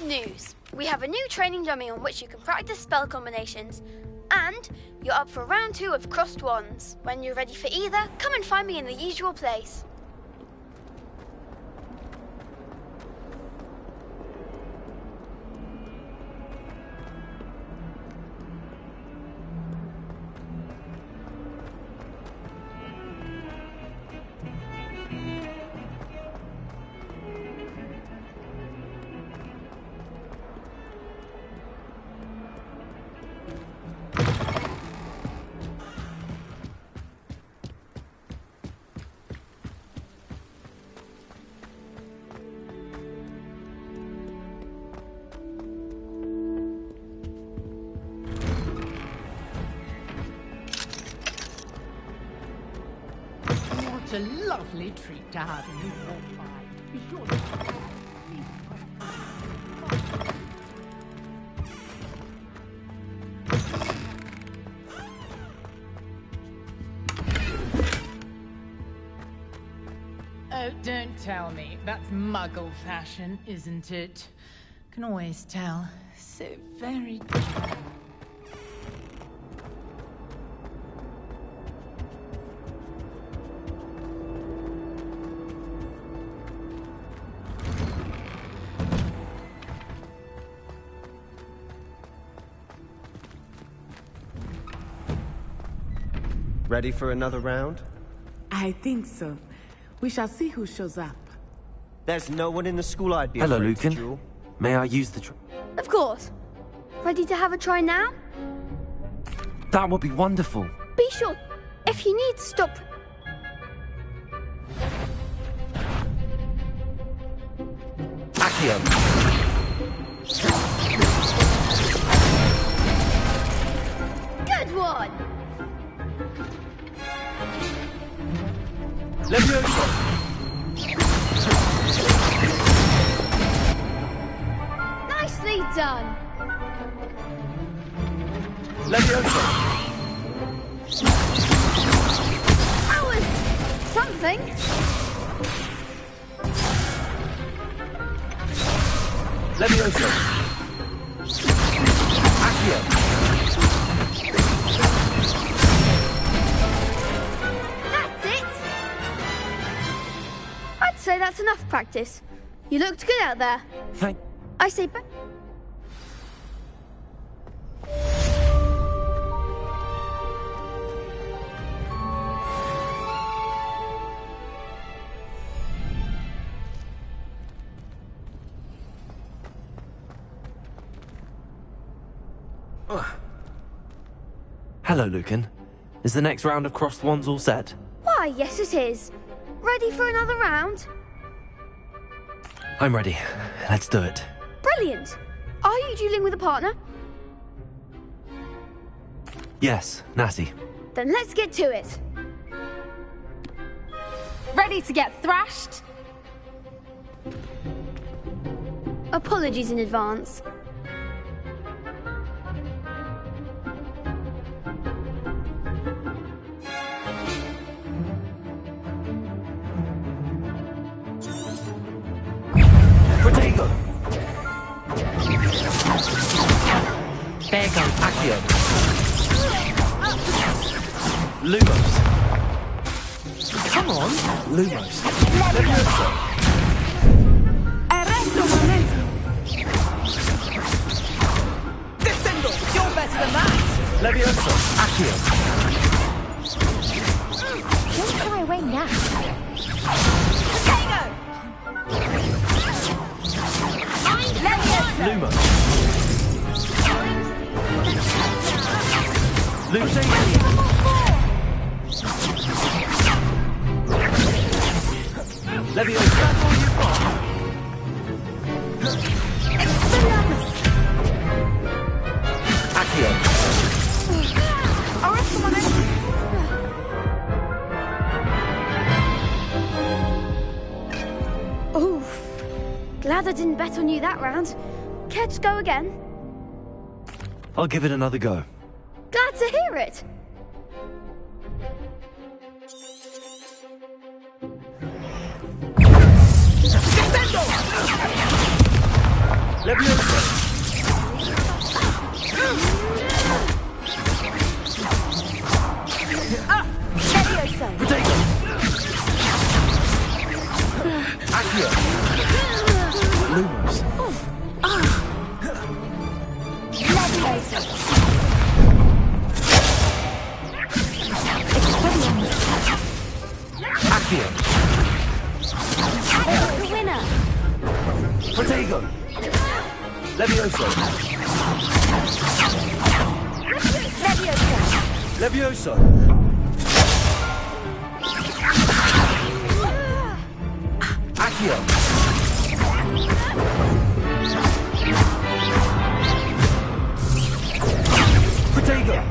Good news! We have a new training dummy on which you can practice spell combinations. And you're up for round 2 of Crossed Wands. When you're ready for either, come and find me in the usual place. What a lovely treat to have you walk by. Be sure to... Oh, don't tell me. That's Muggle fashion, isn't it? Can always tell. So very... Ready for another round? I think so. We shall see who shows up. There's no one in the school I'd be Hello, afraid to Lucan. duel. May I use the Of course. Ready to have a try now? That would be wonderful. Be sure. If you need, stop. Accio. Good one! Levioso. Nicely done! Levioso. That was something. Levioso. Accio. That's it! I'd say that's enough practice. You looked good out there. Thank... I say Hello, Lucan. Is the next round of Crossed Wands all set? Why, yes it is. Ready for another round? I'm ready. Let's do it. Brilliant! Are you dueling with a partner? Yes, Natty. Then let's get to it. Ready to get thrashed? Apologies in advance. Protego. There goes Accio. Lumos. Come on. Lumos. Arresto momento. Descendo! You're better than that! Levioso. Accio. Don't fly away now. Potato! Lumos. Lumos. Levioso. Accio. Arresto momento. Oof. Glad I didn't bet on you that round. Care to go again? I'll give it another go. Glad to hear it. Levioso! Potato! Accio! Lumos! Accio! Winner! Potato! Levioso! Levioso! Accio! Potato!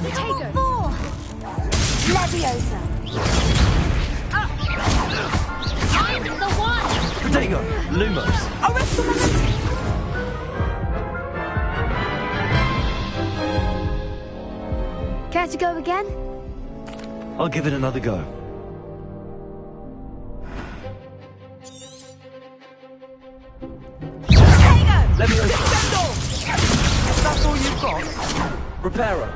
Potato! Leviosa! I'm the one! Potato! Lumos! Care to go again? I'll give it another go. Levioso! That's all you've got? Reparo!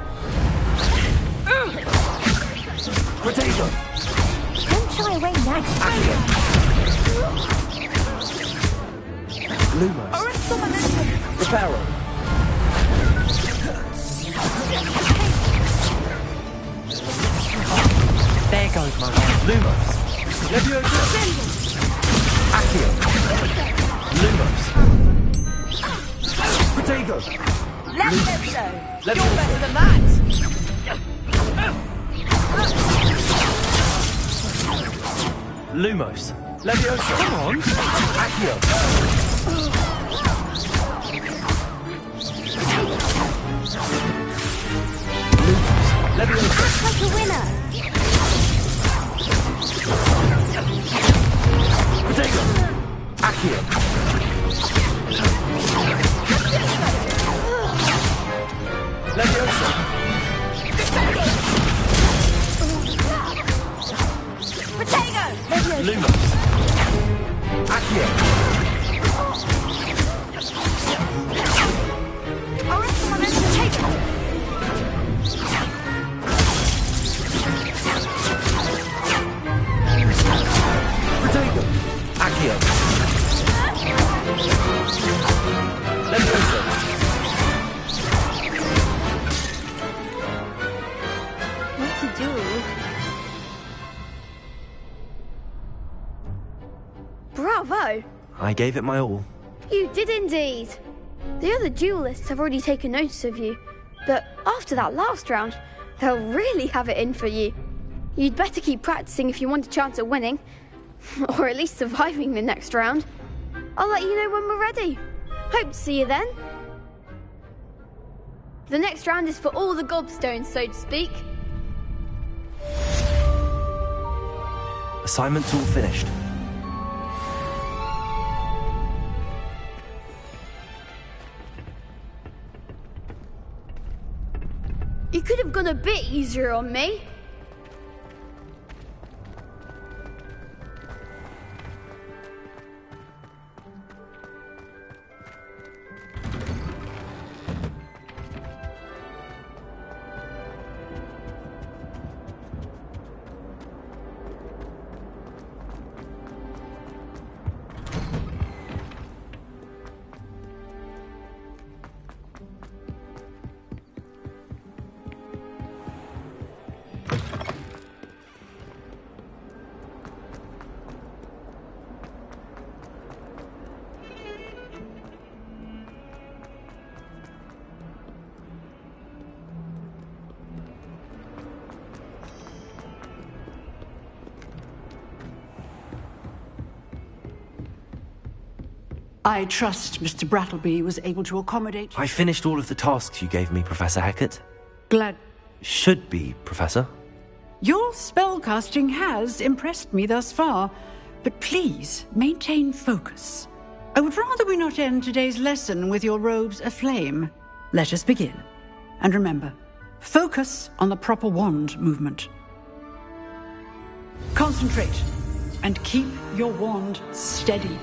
Potato! Don't shy away now. Lumos! Reparo! go, Lumos. Leviosa. Accio. Lumos. Protego. Leviosa! You're Leviosa. better than that! Lumos. Leviosa. Come on. Accio. Lumos. Leviosa. Like a winner. Protego. Accio. Leviosa. Protego! Lumos. Accio. I'll let someone else take it! Protego. Accio. Leviosa. What's a duel? Bravo! I gave it my all. You did indeed. The other duelists have already taken notice of you, but after that last round, they'll really have it in for you. You'd better keep practicing if you want a chance at winning, or at least surviving the next round. I'll let you know when we're ready. Hope to see you then. The next round is for all the gobstones, so to speak. Assignment's all finished. You could have gone a bit easier on me. I trust Mr. Brattleby was able to accommodate... I finished all of the tasks you gave me, Professor Hackett. Glad... Should be, Professor. Your spellcasting has impressed me thus far, but please maintain focus. I would rather we not end today's lesson with your robes aflame. Let us begin. And remember, focus on the proper wand movement. Concentrate, and keep your wand steady.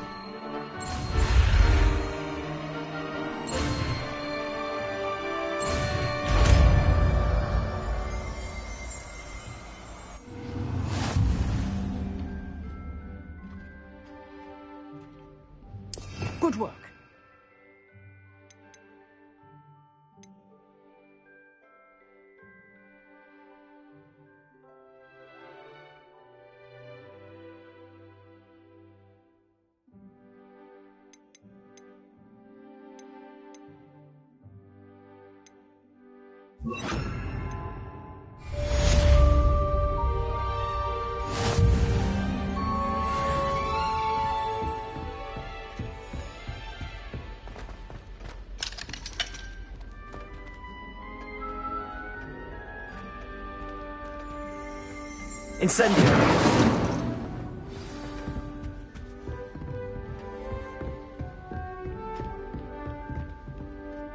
Good work. Incendio.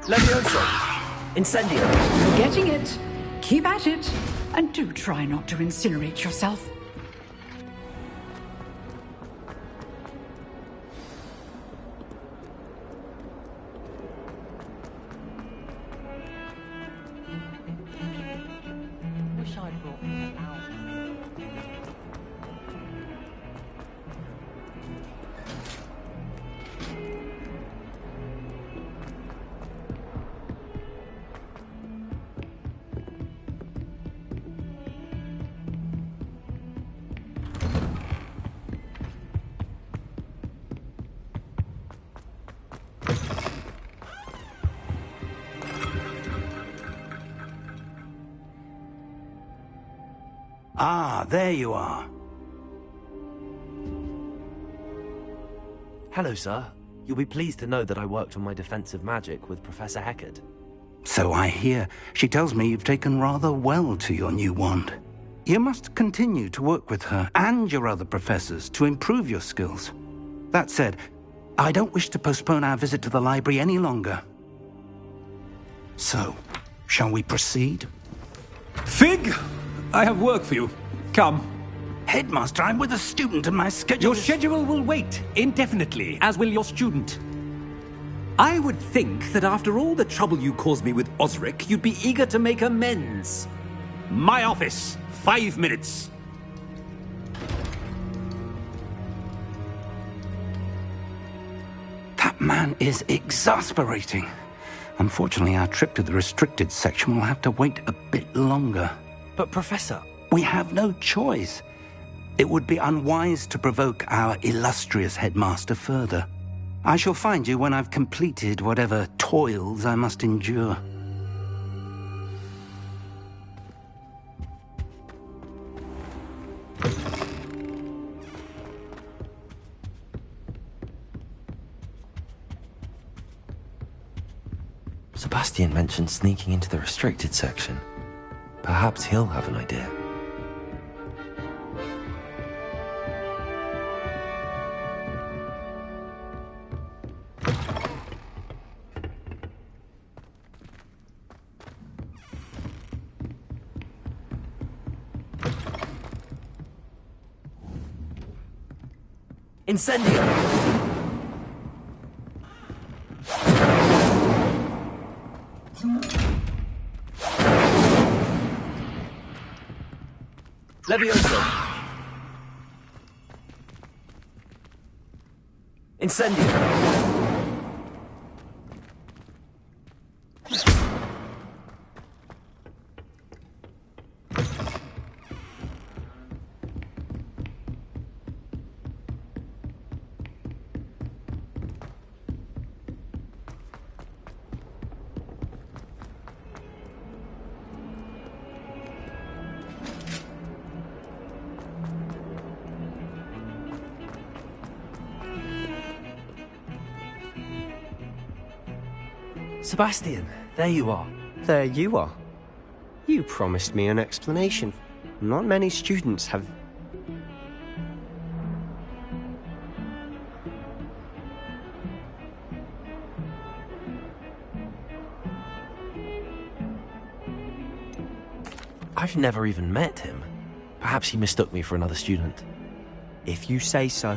Leviosa. Incendio. You're getting it. Keep at it. And do try not to incinerate yourself. Wish I'd brought that out. Ah, there you are. Hello, sir. You'll be pleased to know that I worked on my defensive magic with Professor Hecat. So I hear. She tells me you've taken rather well to your new wand. You must continue to work with her and your other professors to improve your skills. That said, I don't wish to postpone our visit to the library any longer. So, shall we proceed? Fig! I have work for you. Come. Headmaster, I'm with a student and my schedule Your schedule will wait indefinitely, as will your student. I would think that after all the trouble you caused me with Osric, you'd be eager to make amends. My office, 5 minutes. That man is exasperating. Unfortunately, our trip to the restricted section will have to wait a bit longer. But, Professor... We have no choice. It would be unwise to provoke our illustrious headmaster further. I shall find you when I've completed whatever toils I must endure. Sebastian mentioned sneaking into the restricted section. Perhaps he'll have an idea. Incendio! Levioso! Incendio! Sebastian, there you are. There you are. You promised me an explanation. Not many students have... I've never even met him. Perhaps he mistook me for another student. If you say so.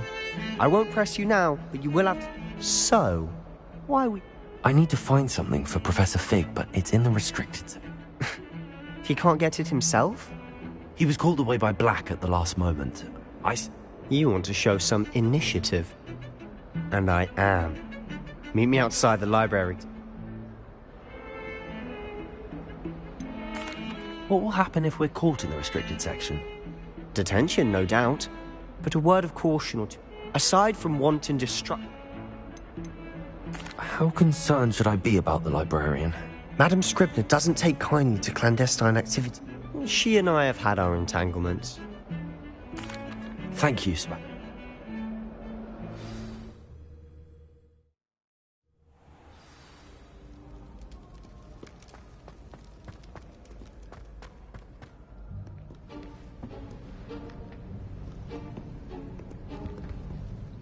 I won't press you now, but you will have to... So, why we... I need to find something for Professor Fig, but it's in the restricted section. He can't get it himself? He was called away by Black at the last moment. You want to show some initiative. And I am. Meet me outside the library. What will happen if we're caught in the restricted section? Detention, no doubt. But a word of caution or two. Aside from wanton destruction... How concerned should I be about the librarian? Madam Scribner doesn't take kindly to clandestine activity. She and I have had our entanglements. Thank you, Sp.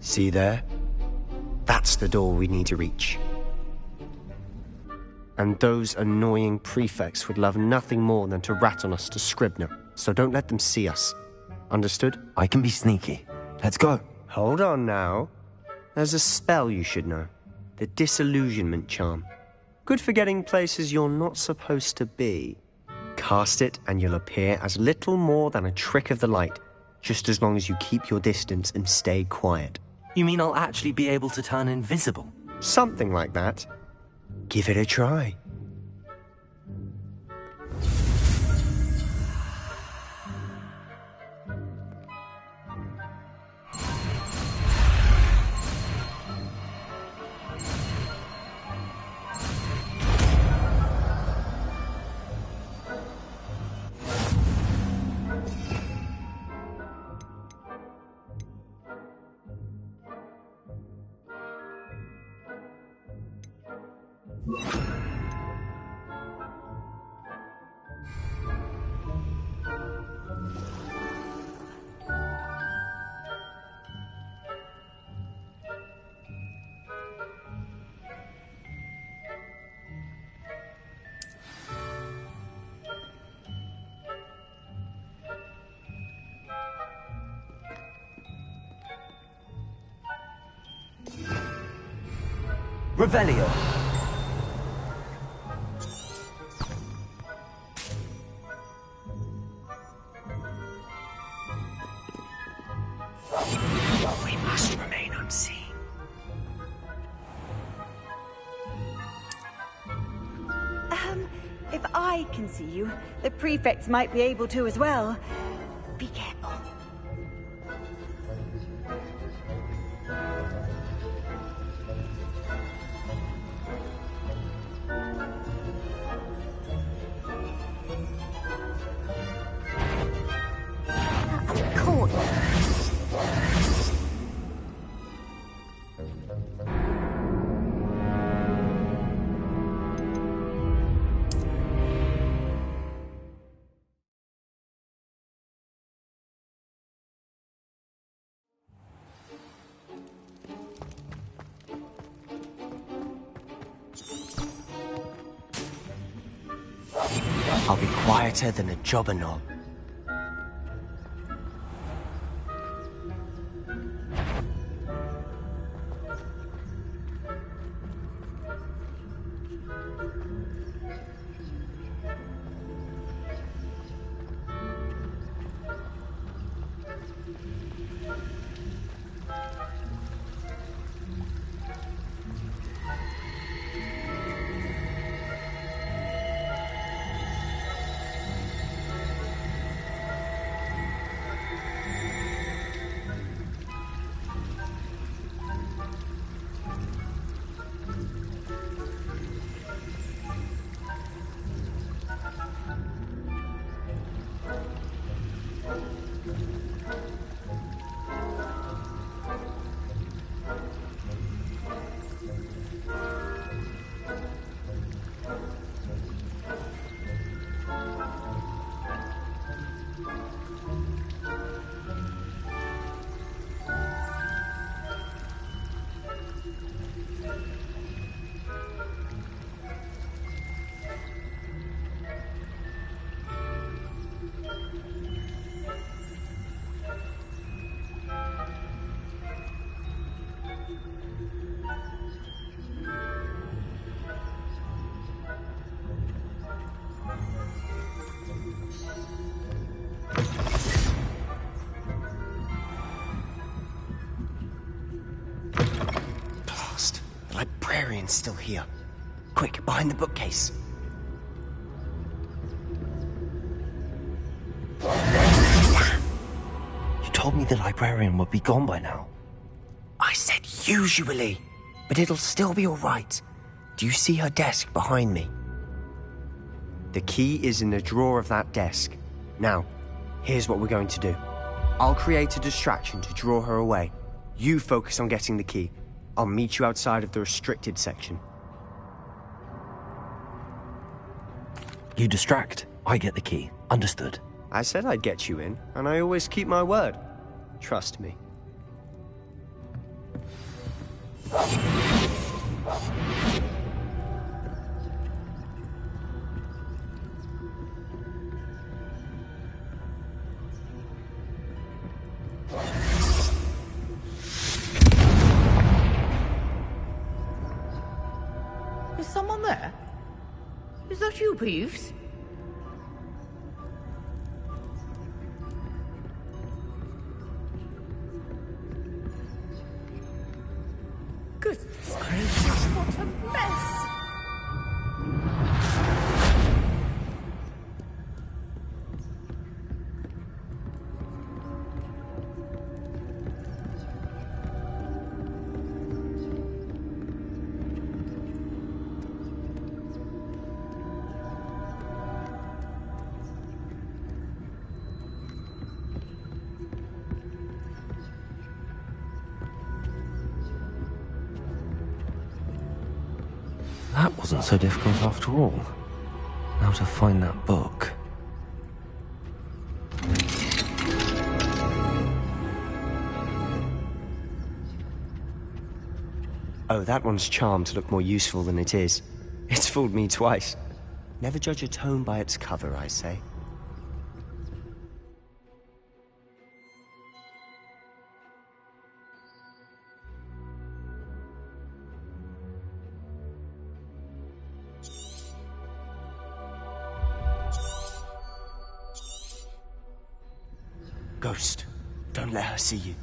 See there? That's the door we need to reach. And those annoying prefects would love nothing more than to rat on us to Scribner, so don't let them see us. Understood? I can be sneaky. Let's go. Hold on now. There's a spell you should know. The Disillusionment Charm. Good for getting places you're not supposed to be. Cast it and you'll appear as little more than a trick of the light, just as long as you keep your distance and stay quiet. You mean I'll actually be able to turn invisible? Something like that. Give it a try. Revelio. We must remain unseen. If I can see you, the prefects might be able to as well. Be careful. I'll be quieter than a jobberknoll. Librarian's still here. Quick, behind the bookcase. You told me the librarian would be gone by now. I said usually, but it'll still be all right. Do you see her desk behind me? The key is in the drawer of that desk. Now, here's what we're going to do. I'll create a distraction to draw her away. You focus on getting the key. I'll meet you outside of the restricted section. You distract, I get the key. Understood. I said I'd get you in, and I always keep my word. Trust me. Is someone there? Is that you, Peeves? Goodness gracious, what a mess! That wasn't so difficult after all. Now to find that book. Oh, that one's charmed to look more useful than it is. It's fooled me twice. Never judge a tome by its cover, I say. Ghost, don't let her see you.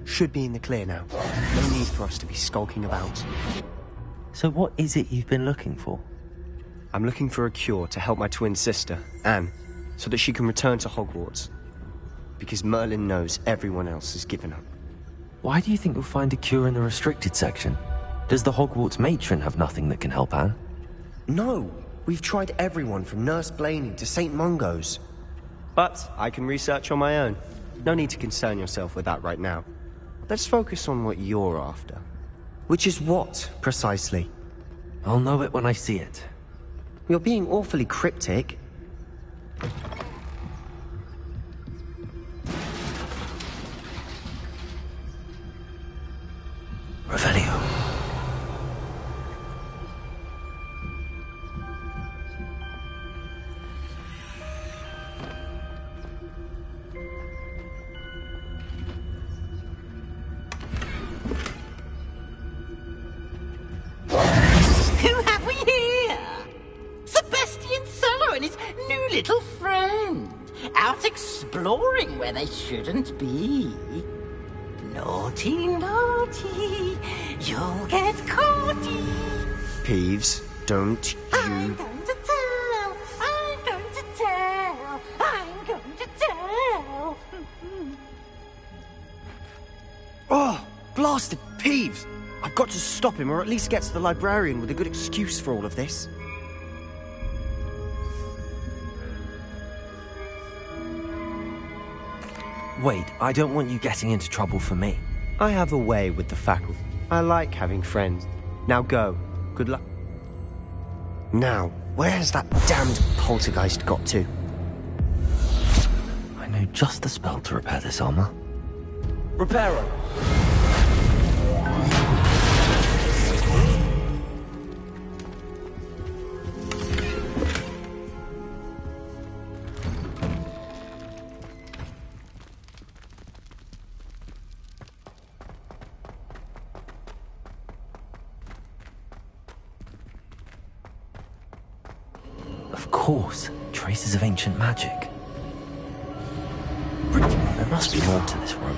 Should be in the clear now. No need for us to be skulking about. So what is it you've been looking for? I'm looking for a cure to help my twin sister, Anne, so that she can return to Hogwarts. Because Merlin knows everyone else has given up. Why do you think you'll find a cure in the restricted section? Does the Hogwarts matron have nothing that can help Anne? No! We've tried everyone from Nurse Blaney to St. Mungo's. But I can research on my own. No need to concern yourself with that right now. Let's focus on what you're after. Which is what, precisely? I'll know it when I see it. You're being awfully cryptic. Revelio. Who have we here? Sebastian Sallow and his new little friend. Out exploring where they shouldn't be. Naughty, naughty. You'll get caughty. Peeves, don't you... I'm going to tell. I'm going to tell. I'm going to tell. Oh, blasted Peeves! I've got to stop him, or at least get to the librarian with a good excuse for all of this. Wait, I don't want you getting into trouble for me. I have a way with the faculty. I like having friends. Now go. Good luck. Now, where's that damned poltergeist got to? I know just the spell to repair this armor. Reparo! Of course, traces of ancient magic. There must be more to this room.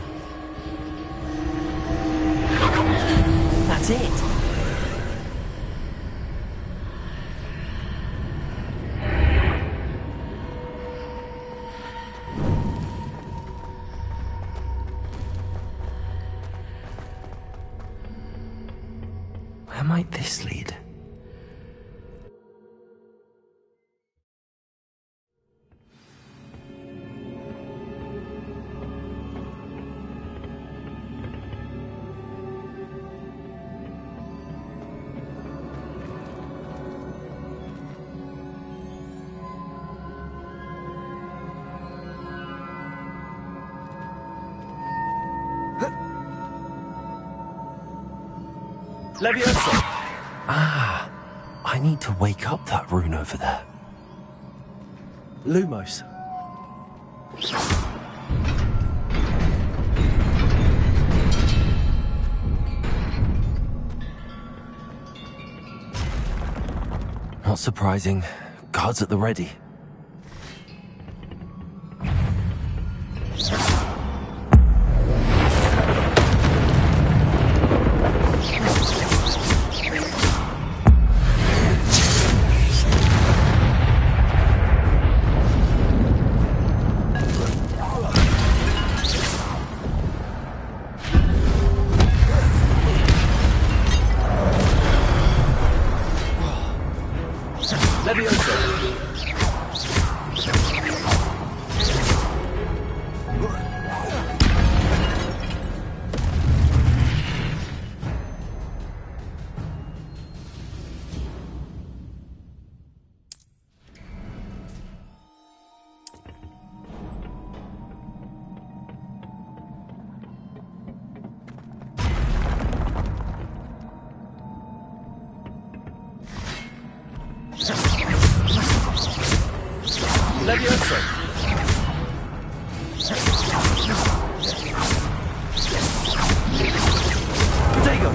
That's it! Where might this lead? Leviosa! Ah, I need to wake up that rune over there. Lumos. Not surprising. Guards at the ready. Leviosa! Protego!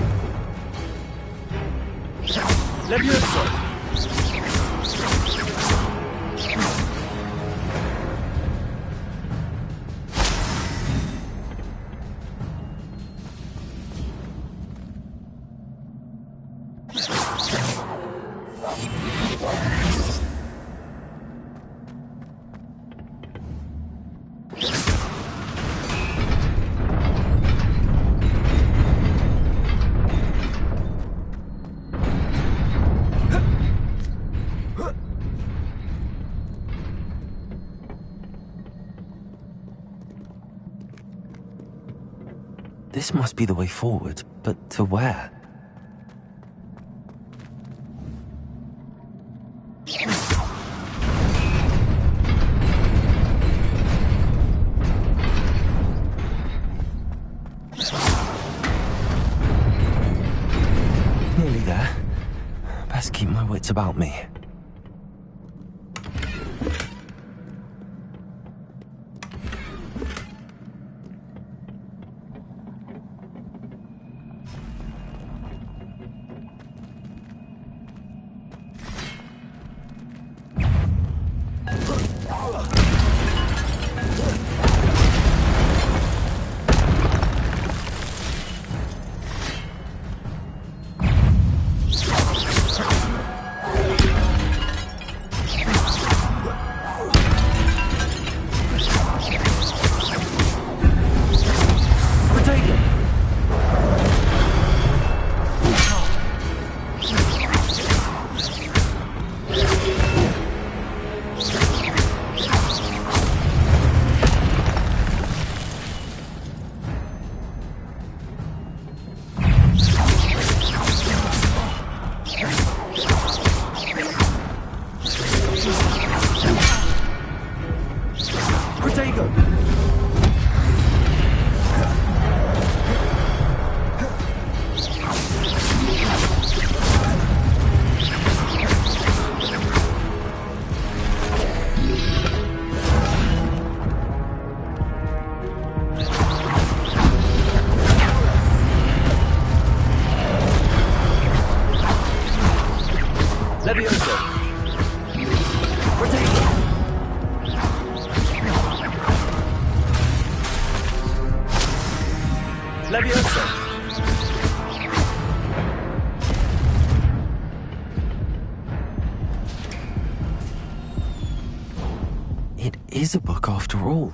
Leviosa! This must be the way forward, but to where? Nearly there. Best keep my wits about me. It is a book after all.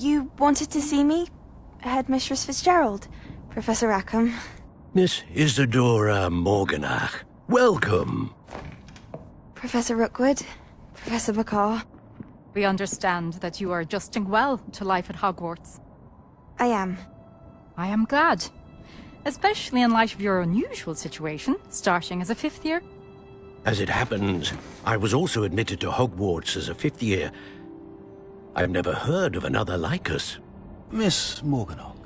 You wanted to see me? Headmistress Fitzgerald, Professor Rackham. Miss Isadora Morganach, welcome. Professor Rookwood, Professor Bakar. We understand that you are adjusting well to life at Hogwarts. I am. I am glad. Especially in light of your unusual situation, starting as a 5th year. As it happens, I was also admitted to Hogwarts as a 5th year. I've never heard of another like us. Miss Morganach,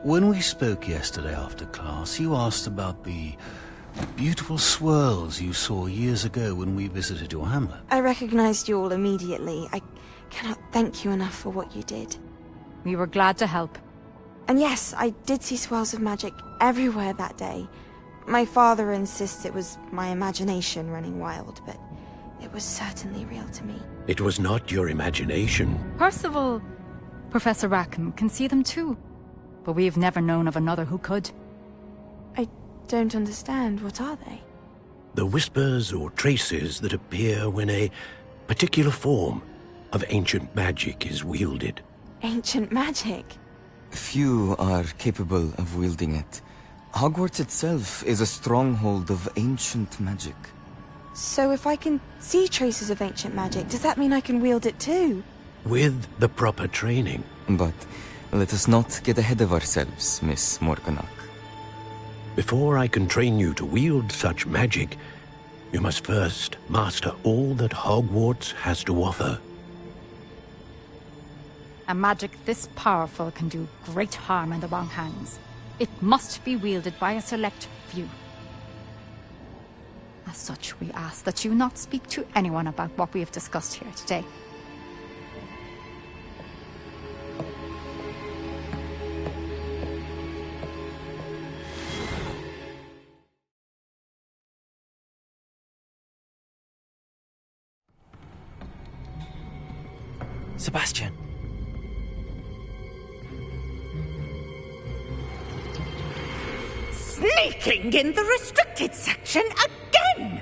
when we spoke yesterday after class, you asked about the beautiful swirls you saw years ago when we visited your hamlet. I recognized you all immediately. I cannot thank you enough for what you did. We were glad to help. And yes, I did see swirls of magic everywhere that day. My father insists it was my imagination running wild, but it was certainly real to me. It was not your imagination. Percival, Professor Rackham can see them too. But we have never known of another who could. I don't understand. What are they? The whispers or traces that appear when a particular form of ancient magic is wielded. Ancient magic? Few are capable of wielding it. Hogwarts itself is a stronghold of ancient magic. So if I can see traces of ancient magic, does that mean I can wield it too? With the proper training. But let us not get ahead of ourselves, Miss Morganach. Before I can train you to wield such magic, you must first master all that Hogwarts has to offer. A magic this powerful can do great harm in the wrong hands. It must be wielded by a select few. As such, we ask that you not speak to anyone about what we have discussed here today. Sebastian. Sneaking in the restricted section again!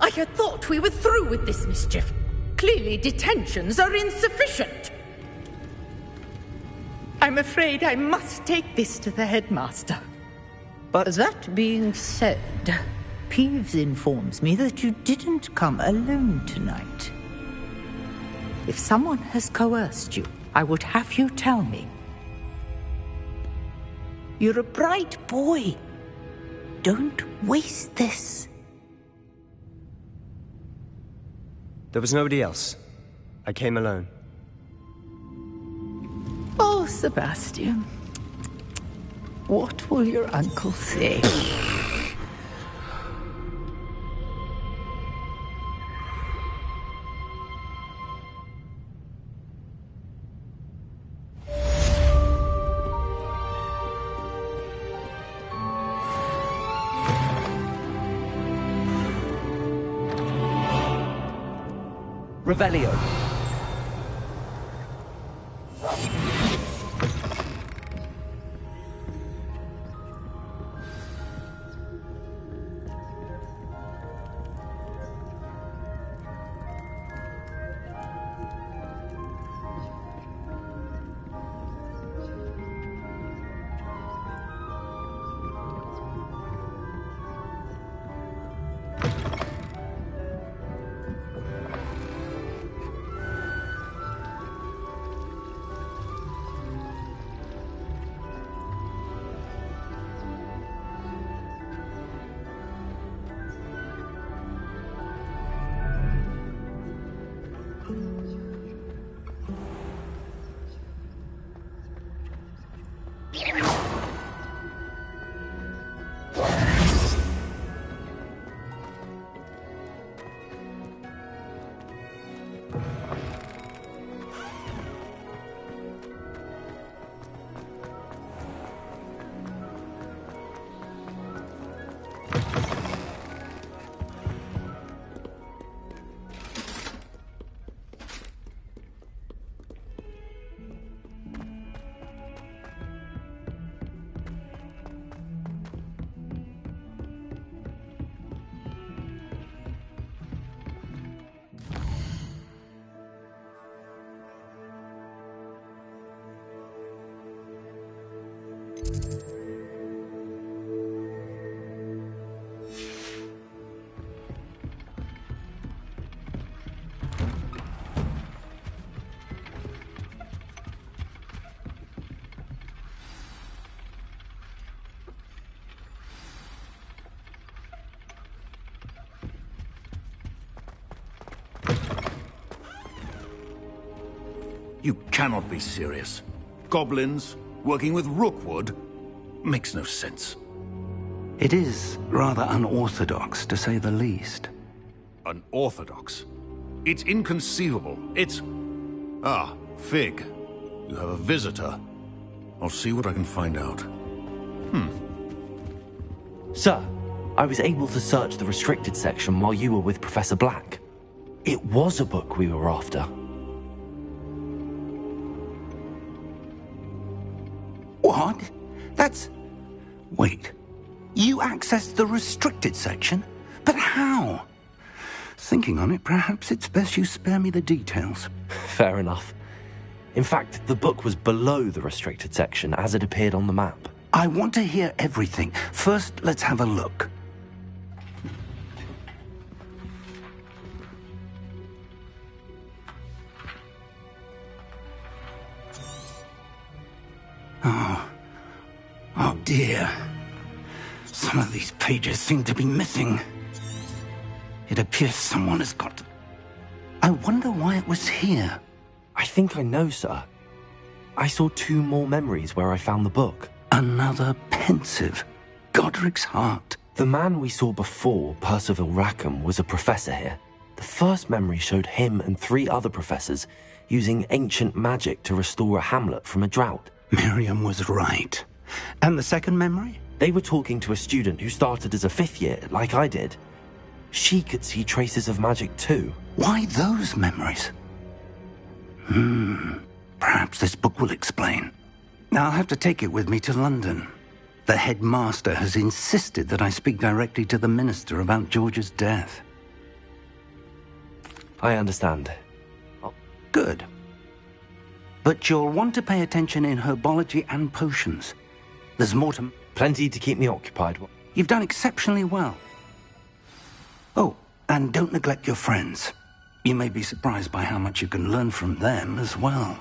I had thought we were through with this mischief. Clearly detentions are insufficient. I'm afraid I must take this to the headmaster. But that being said, Peeves informs me that you didn't come alone tonight. If someone has coerced you, I would have you tell me. You're a bright boy. Don't waste this. There was nobody else. I came alone. Oh, Sebastian. What will your uncle say? Revelio. You cannot be serious. Goblins working with Rookwood makes no sense. It is rather unorthodox, to say the least. Unorthodox? It's inconceivable. It's... Ah, Fig. You have a visitor. I'll see what I can find out. Sir, I was able to search the restricted section while you were with Professor Black. It was a book we were after. What? That's... Wait. You accessed the restricted section? But how? Thinking on it, perhaps it's best you spare me the details. Fair enough. In fact, the book was below the restricted section as it appeared on the map. I want to hear everything. First, let's have a look. Oh dear. Some of these pages seem to be missing. It appears someone has got... I wonder why it was here. I think I know, sir. I saw 2 more memories where I found the book. Another pensive. Godric's heart. The man we saw before, Percival Rackham, was a professor here. The first memory showed him and 3 other professors using ancient magic to restore a hamlet from a drought. Miriam was right. And the second memory? They were talking to a student who started as a 5th year, like I did. She could see traces of magic too. Why those memories? Perhaps this book will explain. Now I'll have to take it with me to London. The headmaster has insisted that I speak directly to the minister about George's death. I understand. Good. But you'll want to pay attention in herbology and potions. There's more to... Plenty to keep me occupied. You've done exceptionally well. Oh, and don't neglect your friends. You may be surprised by how much you can learn from them as well.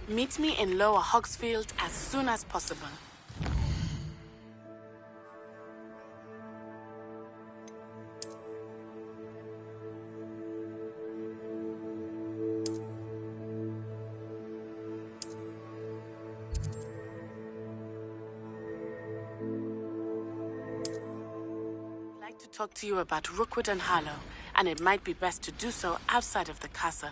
Meet me in Lower Hogsfield as soon as possible. I'd like to talk to you about Rookwood and Harlow, and it might be best to do so outside of the castle.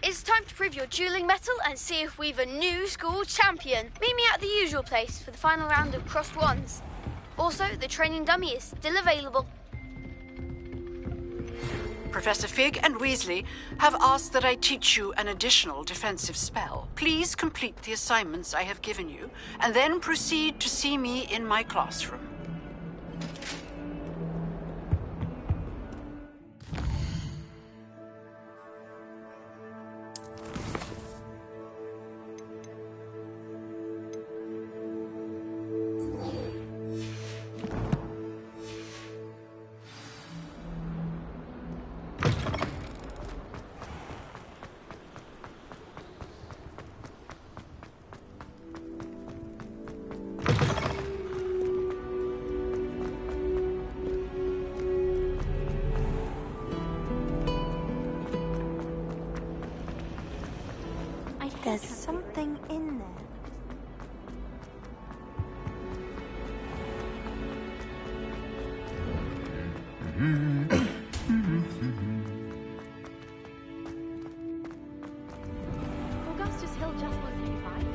It's time to prove your dueling mettle and see if we've a new school champion. Meet me at the usual place for the final round of crossed wands. Also, the training dummy is still available. Professor Fig and Weasley have asked that I teach you an additional defensive spell. Please complete the assignments I have given you, and then proceed to see me in my classroom. There's something in there. Augustus Hill just wants to be fine.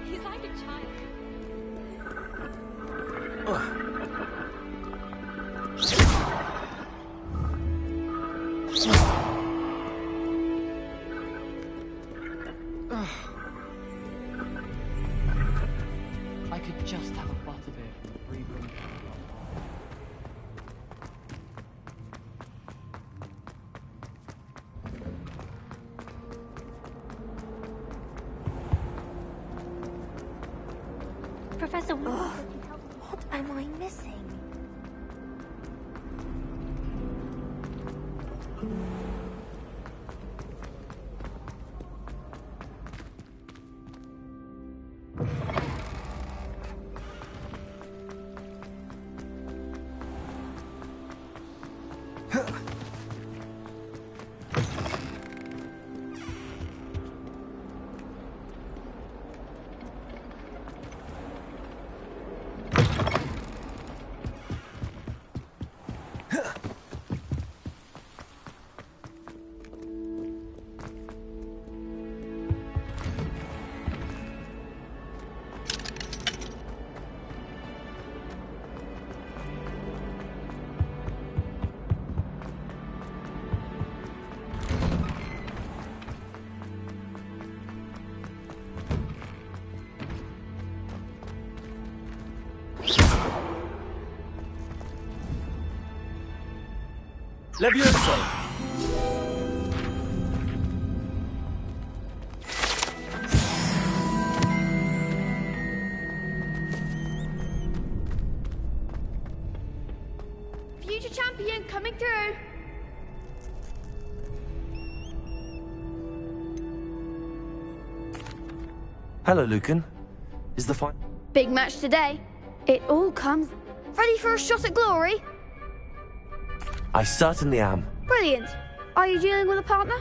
He's like a child. I could just have a butterbeer from the free room. Professor Wilson. What am I missing? Levioso! coming through. Hello, Lucan. Is the fight... Big match today. It all comes... Ready for a shot at glory? I certainly am. Brilliant. Are you dealing with a partner?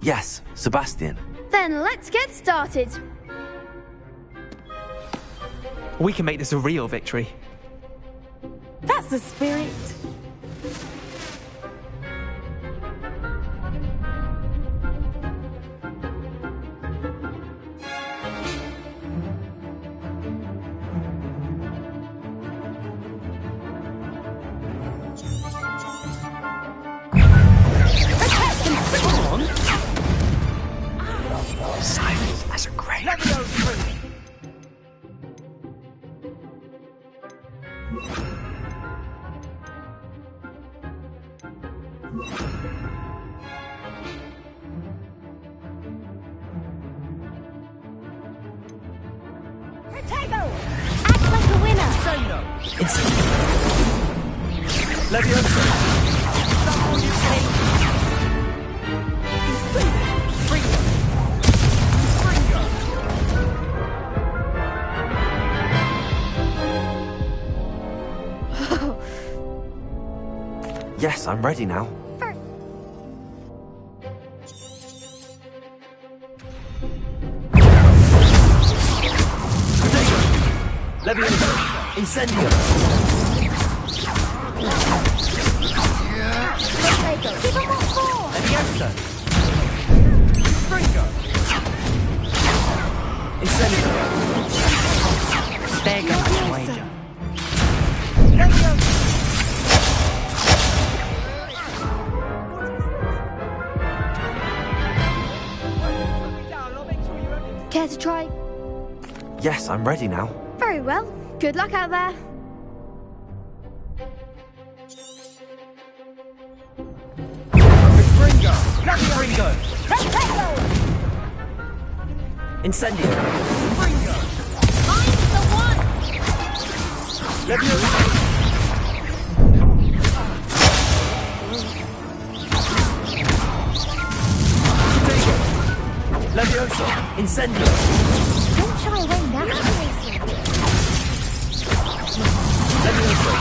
Yes, Sebastian. Then let's get started. We can make this a real victory. That's the spirit. Silence as a grave. Protego! Act like a winner! Say no! Instantly. Leviosa! Stop all you say! Springo! Yes, I'm ready now. Leviosa! Incendio! Protego! Give him what for! Leviosa! Springo! Incendio! There goes the wager. Leviosa! Care to try? Yes, I'm ready now. Very well. Good luck out there. Springo! Springo! Protego! Incendio! Springo! I'm the one! Leviosa! Protego! Leviosa! Incendio! Don't shy away now. Leviosa!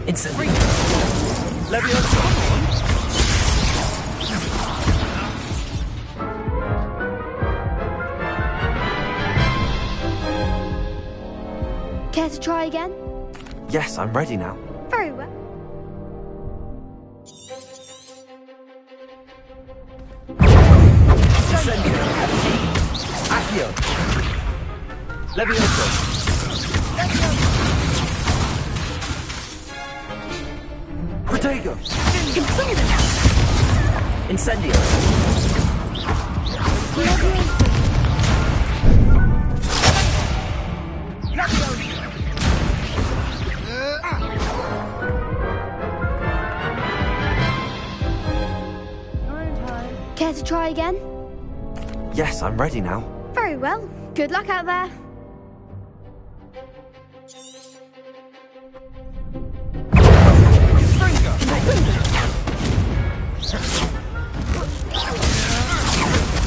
Instantly. Leviosa! Care to try again? Yes, I'm ready now. Very well. Incendio! Accio! Leviosa! Protego! Incendio! Care to try again? Yes, I'm ready now. Very well. Good luck out there.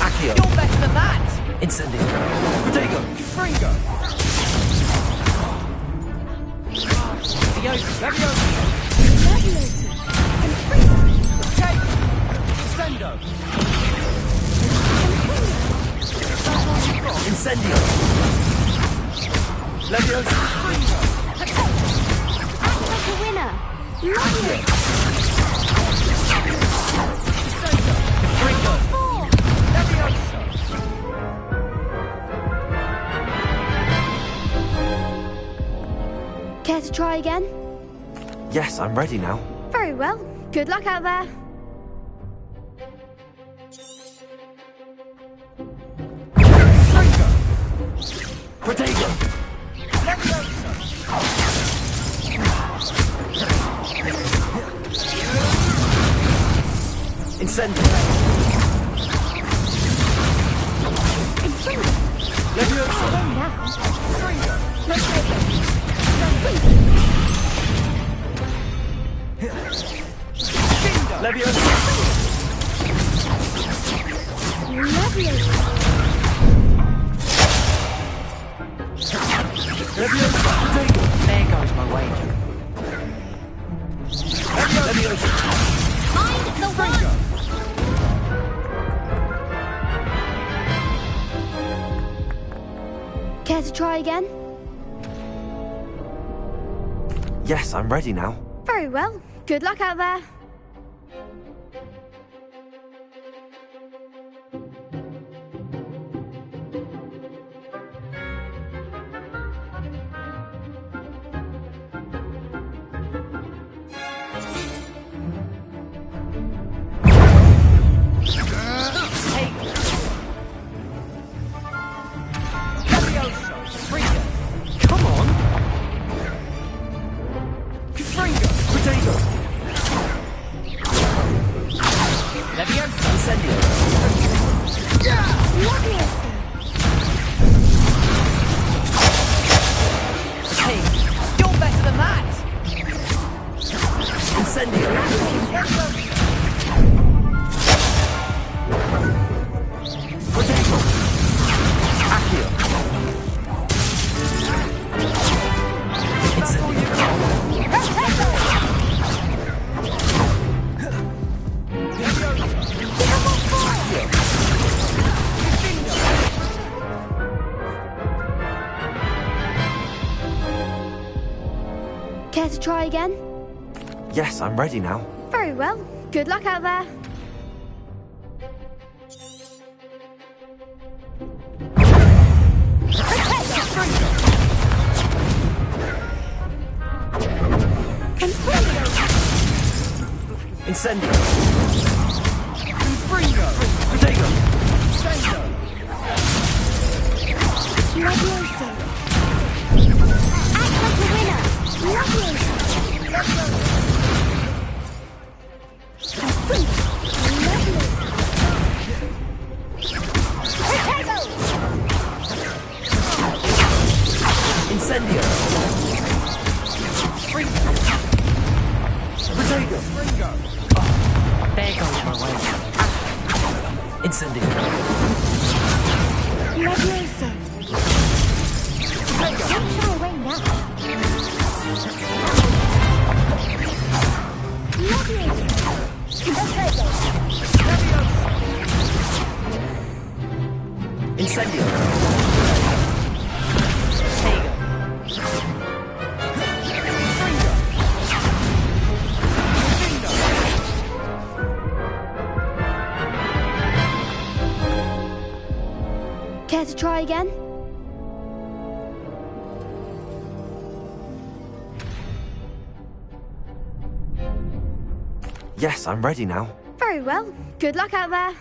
Accio! You're better than that! Incendio! Protego! Springo! Leviosa! Okay! Descendo! Incendio! Leviosa! Act like a winner. Lovely. Springo! Leviosa! Care to try again? Yes, I'm ready now. Very well. Good luck out there. Protego! Incendio! try again? Yes, I'm ready now. Very well. Good luck out there. Care to try again? Yes, I'm ready now. Very well. Good luck out there. Incendio! Confringo! Protego! Sendo! Levioso! Act like a winner! Levioso! Incendio! Protego! There goes my way. Incendio! Levioso! Don't shy away now. Levioso! Protego! Incendio! Care to try again? Yes, I'm ready now. Very well. Good luck out there.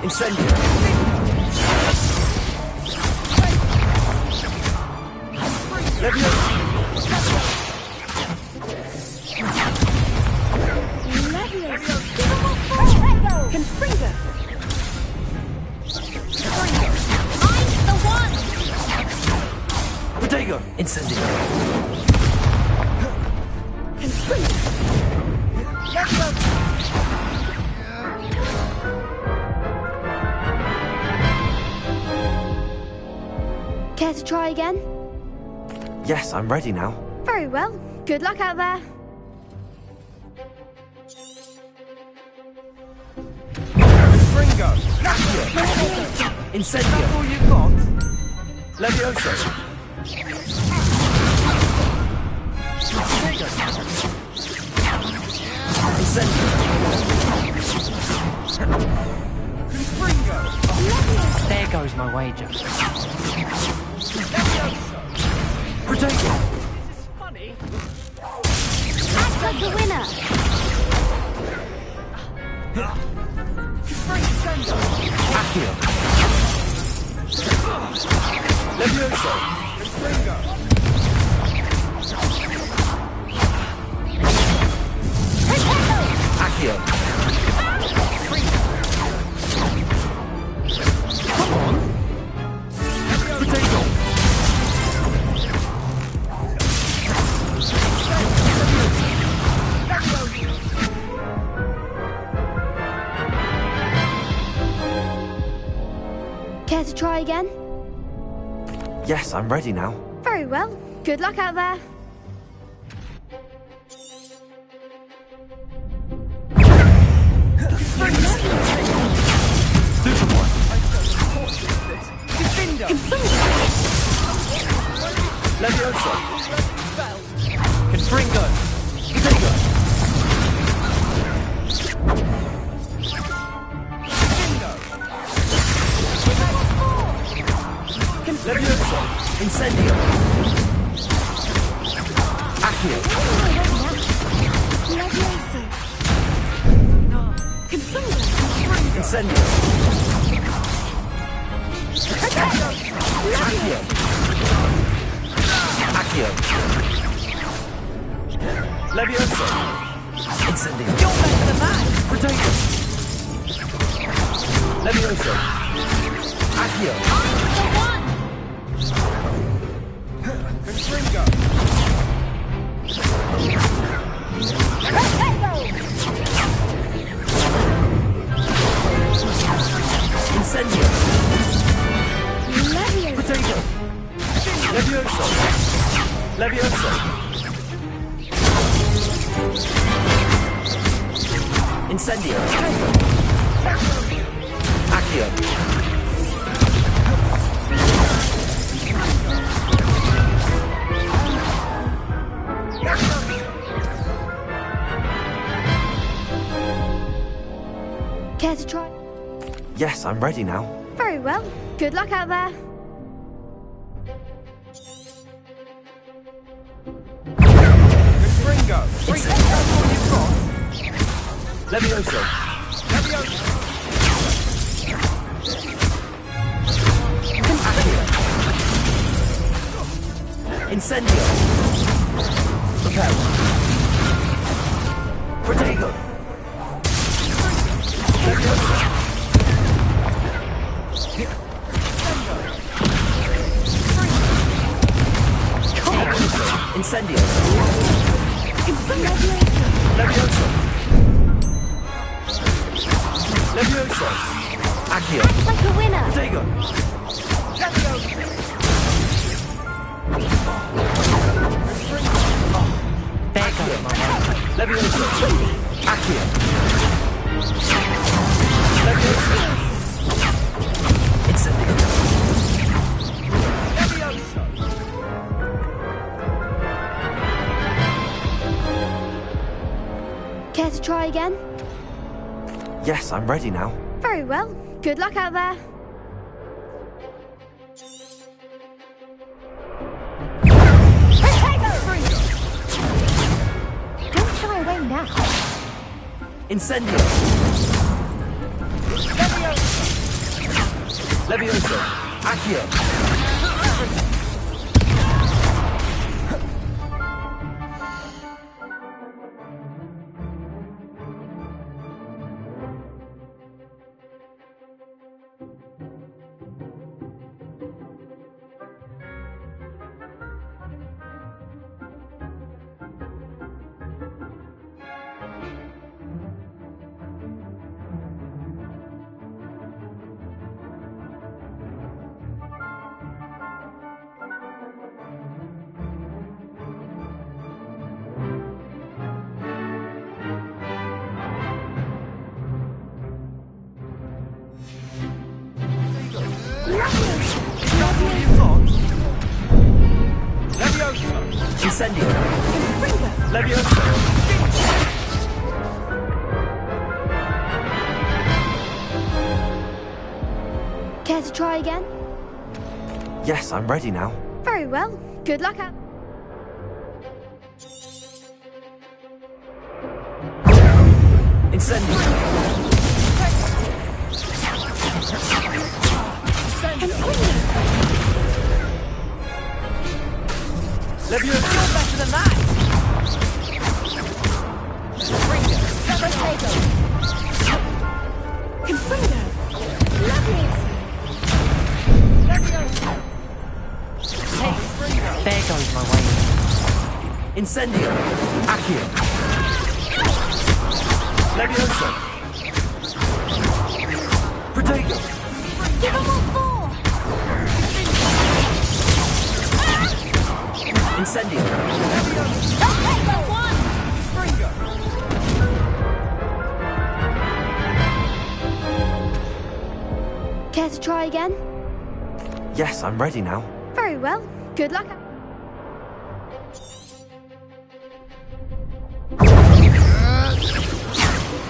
Incendio! Confringo! I'm the one! Protego! Incendio! Care to try again? Yes, I'm ready now. Very well. Good luck out there. Confringo! Incendio! That's all you've got? Levioso! Incendio! Confringo! There goes my wager. Protego! This is funny. Act like a winner. Sendo! Accio! Levioso! Confringo! Accio! Come on! Protego! try again? Yes, I'm ready now. Very well. Good luck out there. Leviosa! Confringo! Confringo! Leviosa! Incendio! Accio! Incendio! Accio! Accio! Leviosa! Incendio! You're better than that! Potato! Leviosa! Accio! Confringo! Incendio! Potato! Leviosa! Leviosa! Incendio! Accio! Care to try? Yes, I'm ready now. Very well. Good luck out there. Confringo! Leviosa! Leviosa! Incendio! Repel! Protego! Incendio! Leviosa! Leviosa! Accio! Act like a winner. Protego! Leviosa! Accio! Leviosa! Incendio! Leviosa! Care to try again? Yes, I'm ready now. Very well. Good luck out there. Don't shy away now. Incendio! Leviosa! Accio! Incendio! Leviosa! Care to try again? Yes, I'm ready now. Very well. Good luck out. Incendio! Leviosa! You're better than that! Confringo! Confringo! Leviosa! There goes my way. Incendio! Accio! Leviosa! Protego! Give them all four! try again? Yes, I'm ready now. Very well. Good luck.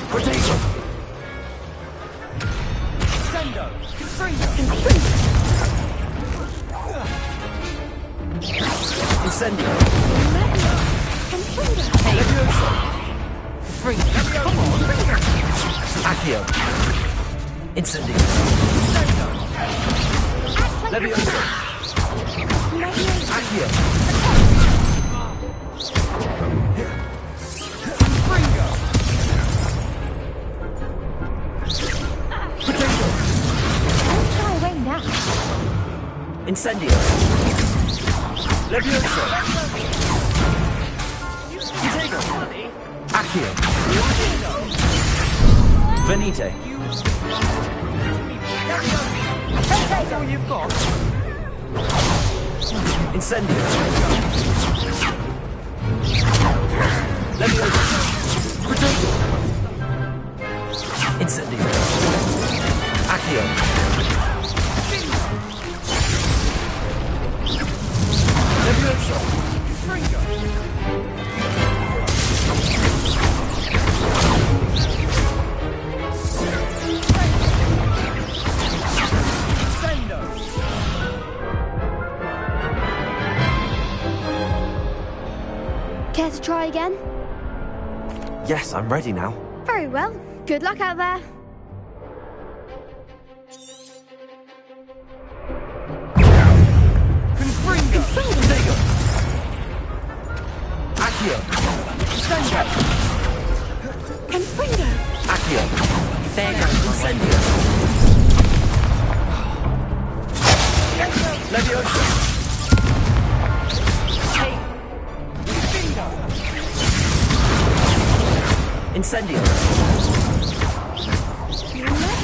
Potato! Sendo! Confringo! Incendio! Levioso! Confringo! Come on! Accio! Incendio! Levioso! Accio! Confringo! Potato! Don't shy away now. Incendio! Levioso! Potato! Accio! Venite! That's all you've got? Incendio! Levioso! Potato! Incendio! Accio! Levioso! Confringo! Sendo! Care to try again? Yes, I'm ready now. Very well. Good luck out there. Confringo! Potato! Accio! Sendo! Confringo! Accio! There goes. Incendio! Levioso! Incendio!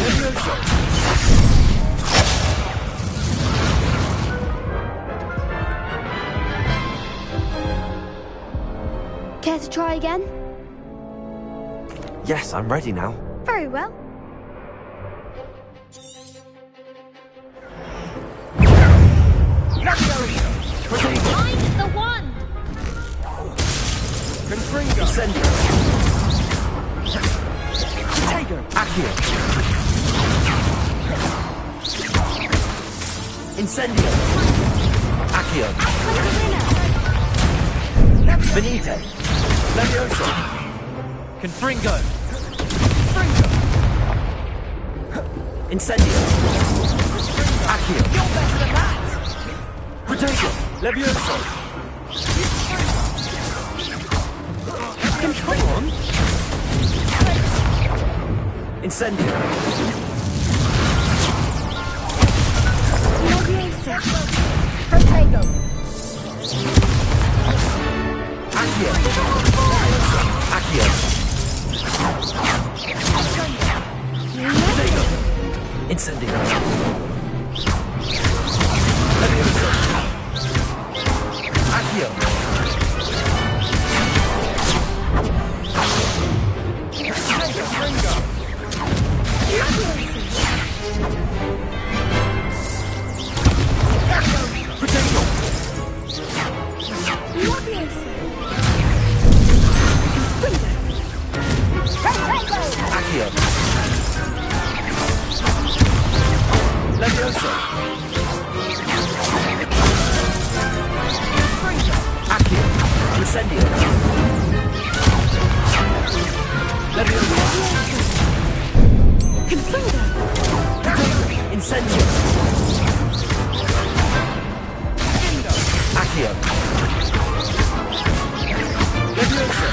Levioso! Care to try again? Yes, I'm ready now. Very well. Potato! Find the one! Confringo! Incendio! Potato! Accio! Incendio! Accio! Venite! Levioso! Confringo! Confringo! Incendio! Accio! You're better than that! Potato! Levioso! Come on! Incendio! Potato! Accio! Accio! Potato! Incendio! Levioso! Accio! Confringo! Potato! Accio! Levioso! Accio! Incendio! Levioso! Incendio! Accio! Levioso!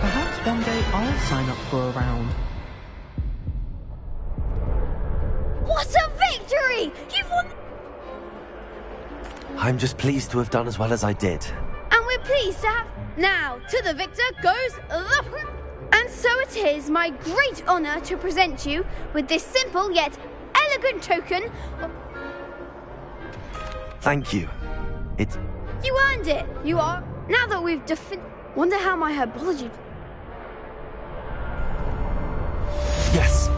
Perhaps one day I'll sign up for a round. What a victory! You've won! I'm just pleased to have done as well as I did. And we're pleased to have... Now, to the victor goes the... And so it is my great honour to present you with this simple yet elegant token of... Thank you. You earned it! You are... Now that we've Wonder how my herbology... Yes,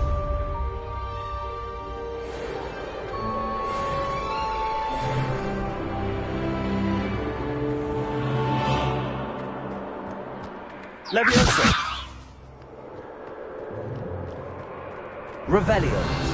Levioso! Revelio.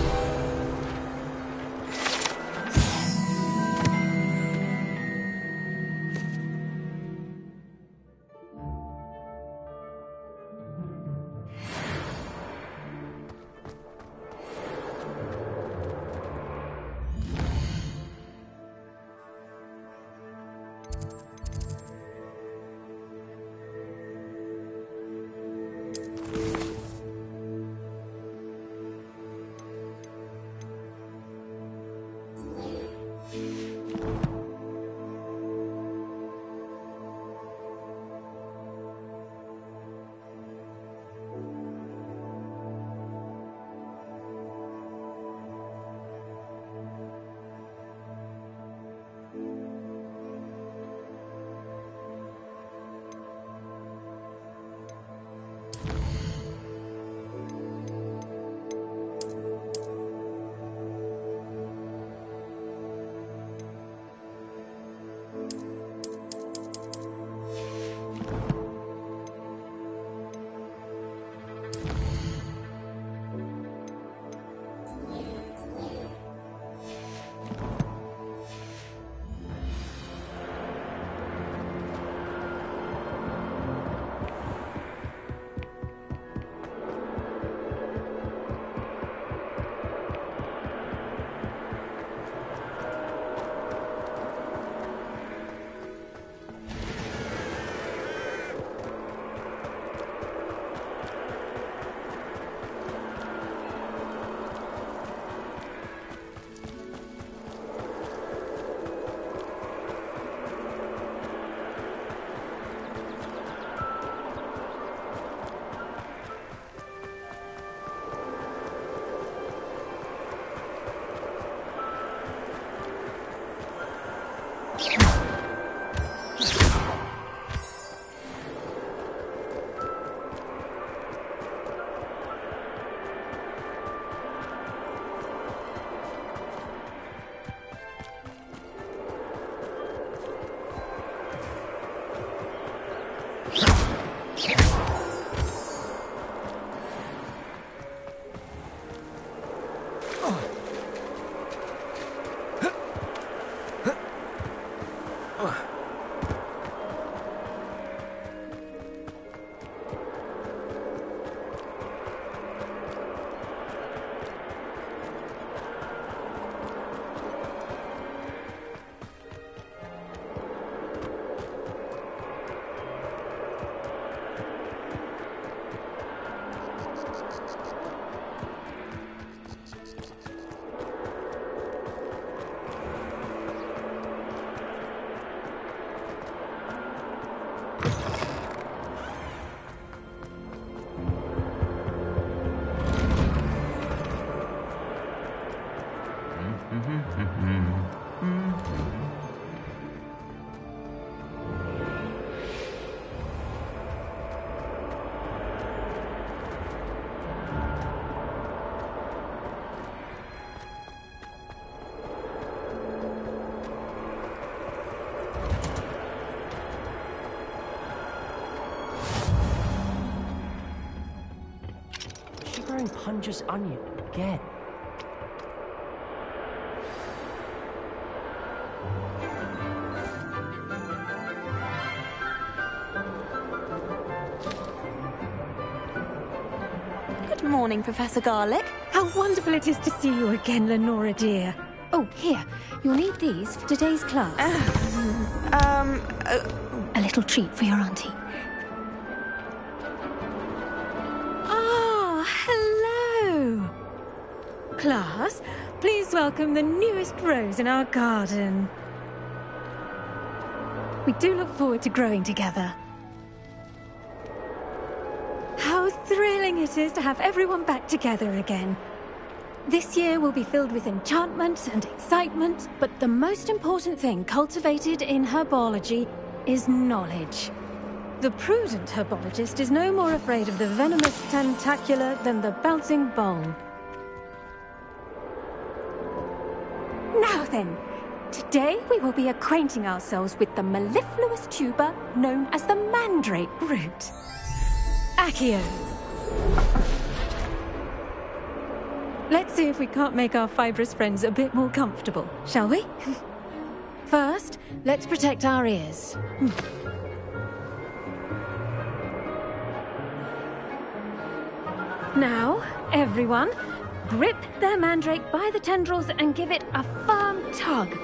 Shivering Punja's onion again. Good morning, Professor Garlic. How wonderful it is to see you again, Lenora dear. Oh, here. You'll need these for today's class. A little treat for your auntie. Ah, hello. Class, please welcome the newest rose in our garden. We do look forward to growing together. How thrilling it is to have everyone back together again. This year will be filled with enchantment and excitement, but the most important thing cultivated in herbology is knowledge. The prudent herbologist is no more afraid of the venomous tentacula than the bouncing bowl. Now then, today we will be acquainting ourselves with the mellifluous tuber known as the mandrake root. Accio. Let's see if we can't make our fibrous friends a bit more comfortable, shall we? First, let's protect our ears. Now, everyone, grip their mandrake by the tendrils and give it a firm tug.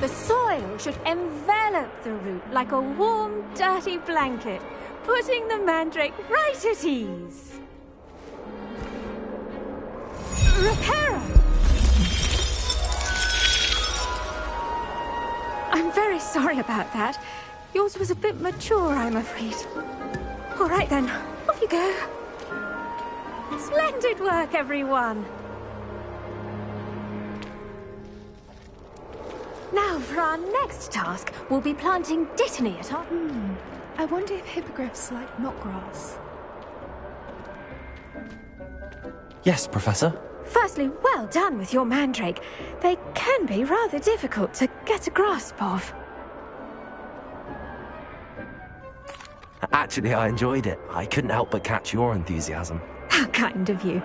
The soil should envelop the root like a warm, dirty blanket, putting the mandrake right at ease. Reparo! I'm very sorry about that. Yours was a bit mature, I'm afraid. All right then, off you go. Splendid work, everyone. Now, for our next task, we'll be planting dittany at our... I wonder if hippogriffs like knotgrass. Yes, Professor. Firstly, well done with your mandrake. They can be rather difficult to get a grasp of. Actually, I enjoyed it. I couldn't help but catch your enthusiasm. How kind of you.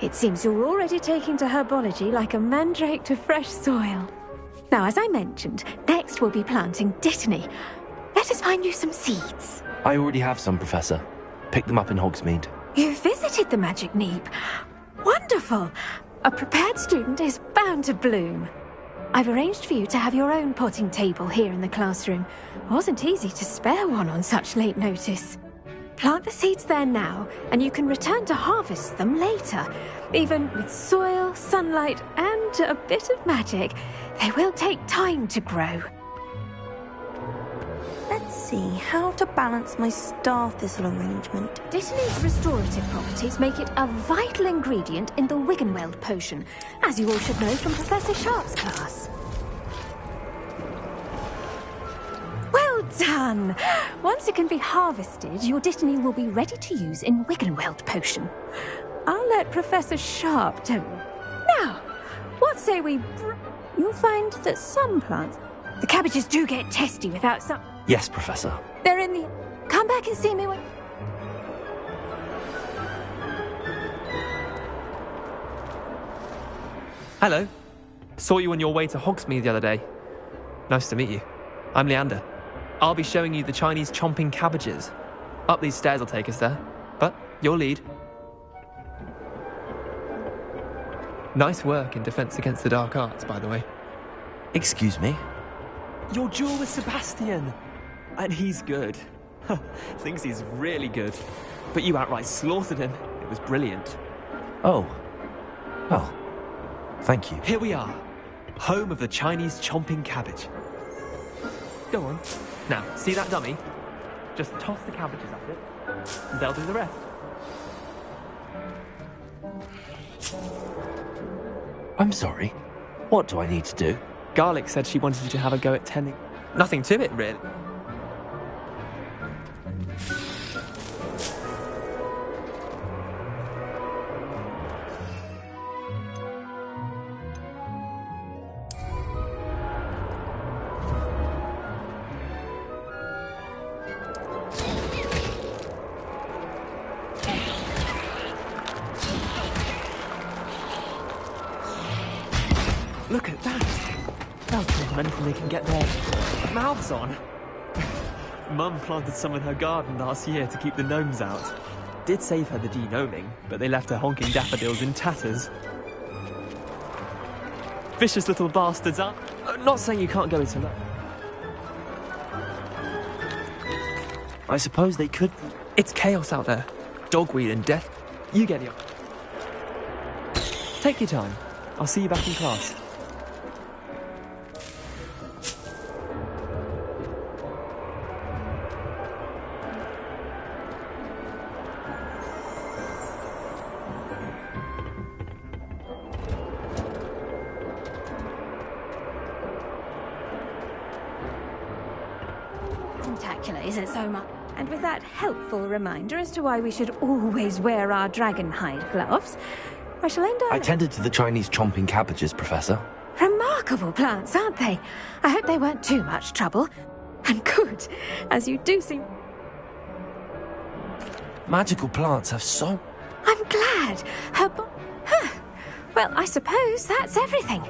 It seems you're already taking to herbology like a mandrake to fresh soil. Now, as I mentioned, next we'll be planting dittany. Let us find you some seeds. I already have some, Professor. Picked them up in Hogsmeade. You visited the Magic Neep. Wonderful! A prepared student is bound to bloom. I've arranged for you to have your own potting table here in the classroom. Wasn't easy to spare one on such late notice. Plant the seeds there now, and you can return to harvest them later. Even with soil, sunlight, and a bit of magic, they will take time to grow. Let's see how to balance my star thistle arrangement. Dittany's restorative properties make it a vital ingredient in the Wiggenweld potion, as you all should know from Professor Sharp's class. Well done! Once it can be harvested, your dittany will be ready to use in Wiggenweld potion. I'll let Professor Sharp tell you. Now, what say we... You'll find that some plants... The cabbages do get testy without some... Yes, Professor. They're in the... Come back and see me when... Hello. Saw you on your way to Hogsmeade the other day. Nice to meet you. I'm Leander. I'll be showing you the Chinese chomping cabbages. Up these stairs will take us there. But your lead. Nice work in Defense Against the Dark Arts, by the way. Excuse me? Your duel with Sebastian. And he's good. Thinks he's really good. But you outright slaughtered him. It was brilliant. Oh. Well, thank you. Here we are. Home of the Chinese chomping cabbage. Go on. Now, see that dummy? Just toss the cabbages at it, and they'll do the rest. I'm sorry. What do I need to do? Garlic said she wanted you to have a go at tending. Nothing to it, really. Look at that! They'll give them anything they can get their mouths on. Mum planted some in her garden last year to keep the gnomes out. Did save her the de-gnoming, but they left her honking daffodils in tatters. Vicious little bastards are... Not saying you can't go into love. I suppose they could... It's chaos out there. Dogweed and death. You get it. Take your time. I'll see you back in class. particular isn't so much. And with that helpful reminder as to why we should always wear our dragon hide gloves, I shall end up... I tended to the Chinese chomping cabbages, Professor. Remarkable plants, aren't they? I hope they weren't too much trouble. And good, as you do seem... Magical plants have so... I'm glad. Well, I suppose that's everything.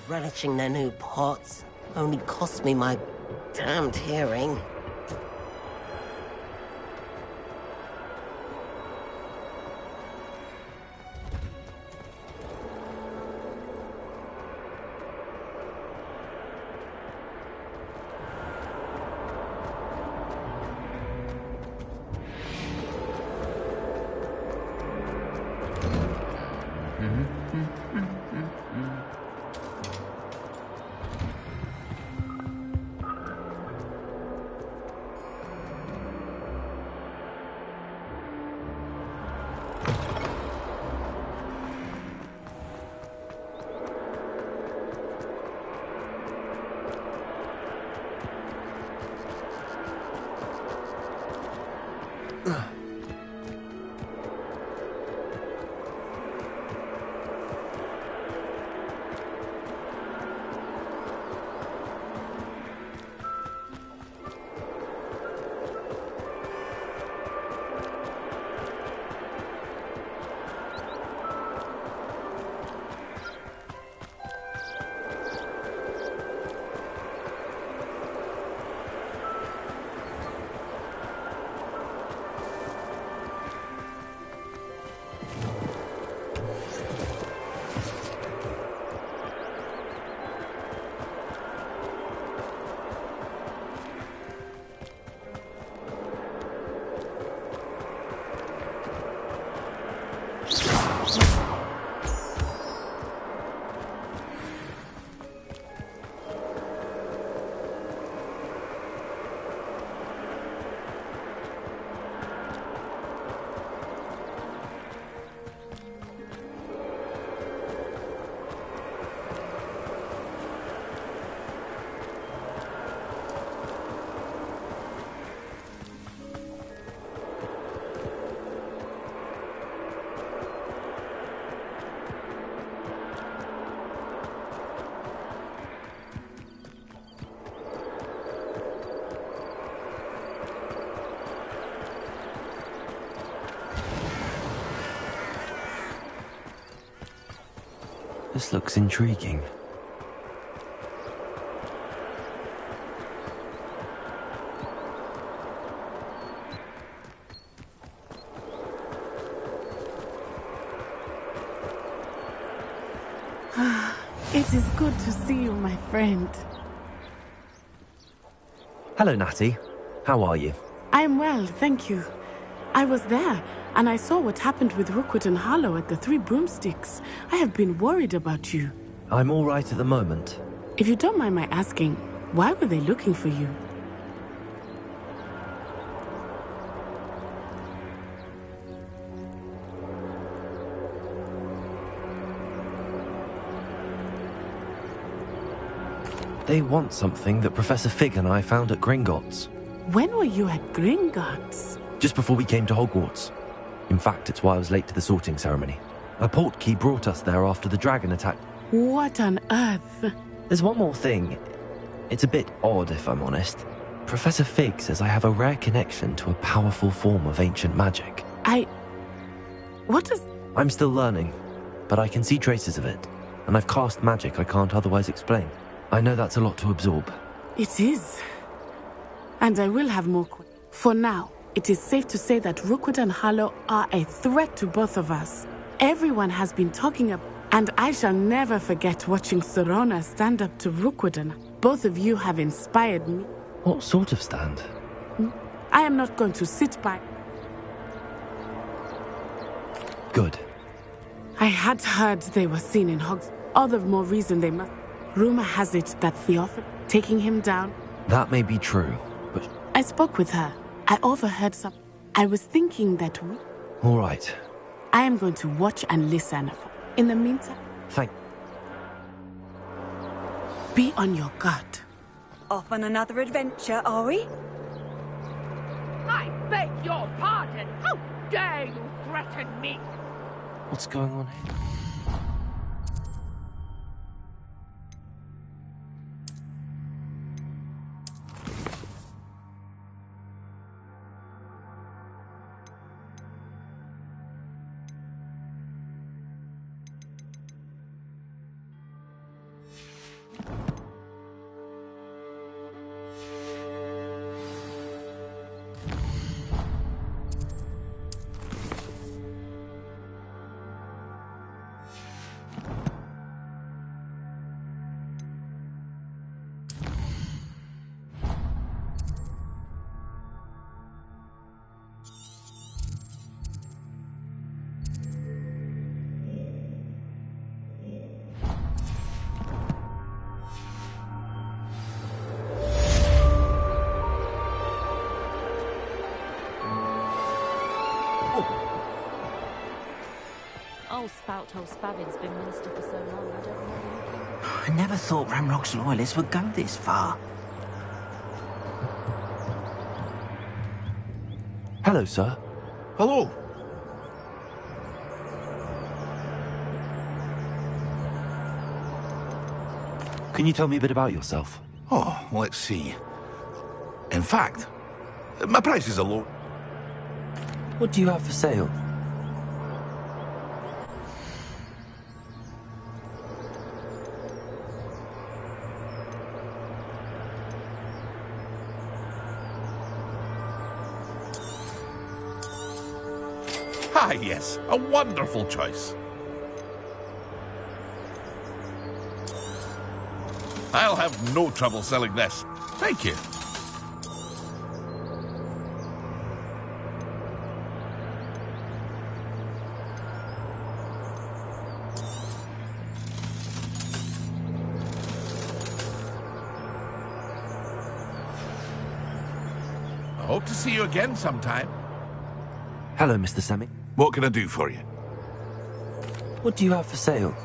Relishing their new pots only cost me my damned hearing. This looks intriguing. It is good to see you, my friend. Hello, Natty. How are you? I'm well, thank you. I was there, and I saw what happened with Rookwood and Harlow at the Three Broomsticks. I have been worried about you. I'm all right at the moment. If you don't mind my asking, why were they looking for you? They want something that Professor Fig and I found at Gringotts. When were you at Gringotts? Just before we came to Hogwarts. In fact, it's why I was late to the sorting ceremony. A portkey brought us there after the dragon attack. What on earth? There's one more thing. It's a bit odd, if I'm honest. Professor Fig says I have a rare connection to a powerful form of ancient magic. What is... I'm still learning, but I can see traces of it. And I've cast magic I can't otherwise explain. I know that's a lot to absorb. It is. And I will have more... For now, it is safe to say that Rookwood and Harlow are a threat to both of us. Everyone has been talking about... And I shall never forget watching Serona stand up to Rookwood, and both of you have inspired me. What sort of stand? I am not going to sit by... Good. I had heard they were seen in Hogwarts. All the more reason they must... Rumor has it that Theophil taking him down. That may be true, but... I spoke with her. I overheard some. I was thinking that All right. I am going to watch and listen. In the meantime... Thank... Be on your guard. Off on another adventure, are we? I beg your pardon! How dare you threaten me? What's going on here? Old Spout-Hole Spavin's been minister for so long, I don't know. I never thought Ramrock's loyalists would go this far. Hello, sir. Hello. Can you tell me a bit about yourself? Oh, let's see. In fact, my prices are low. What do you have for sale? Ah, yes, a wonderful choice. I'll have no trouble selling this. Thank you. I hope to see you again sometime. Hello, Mr. Semic. What can I do for you? What do you have for sale?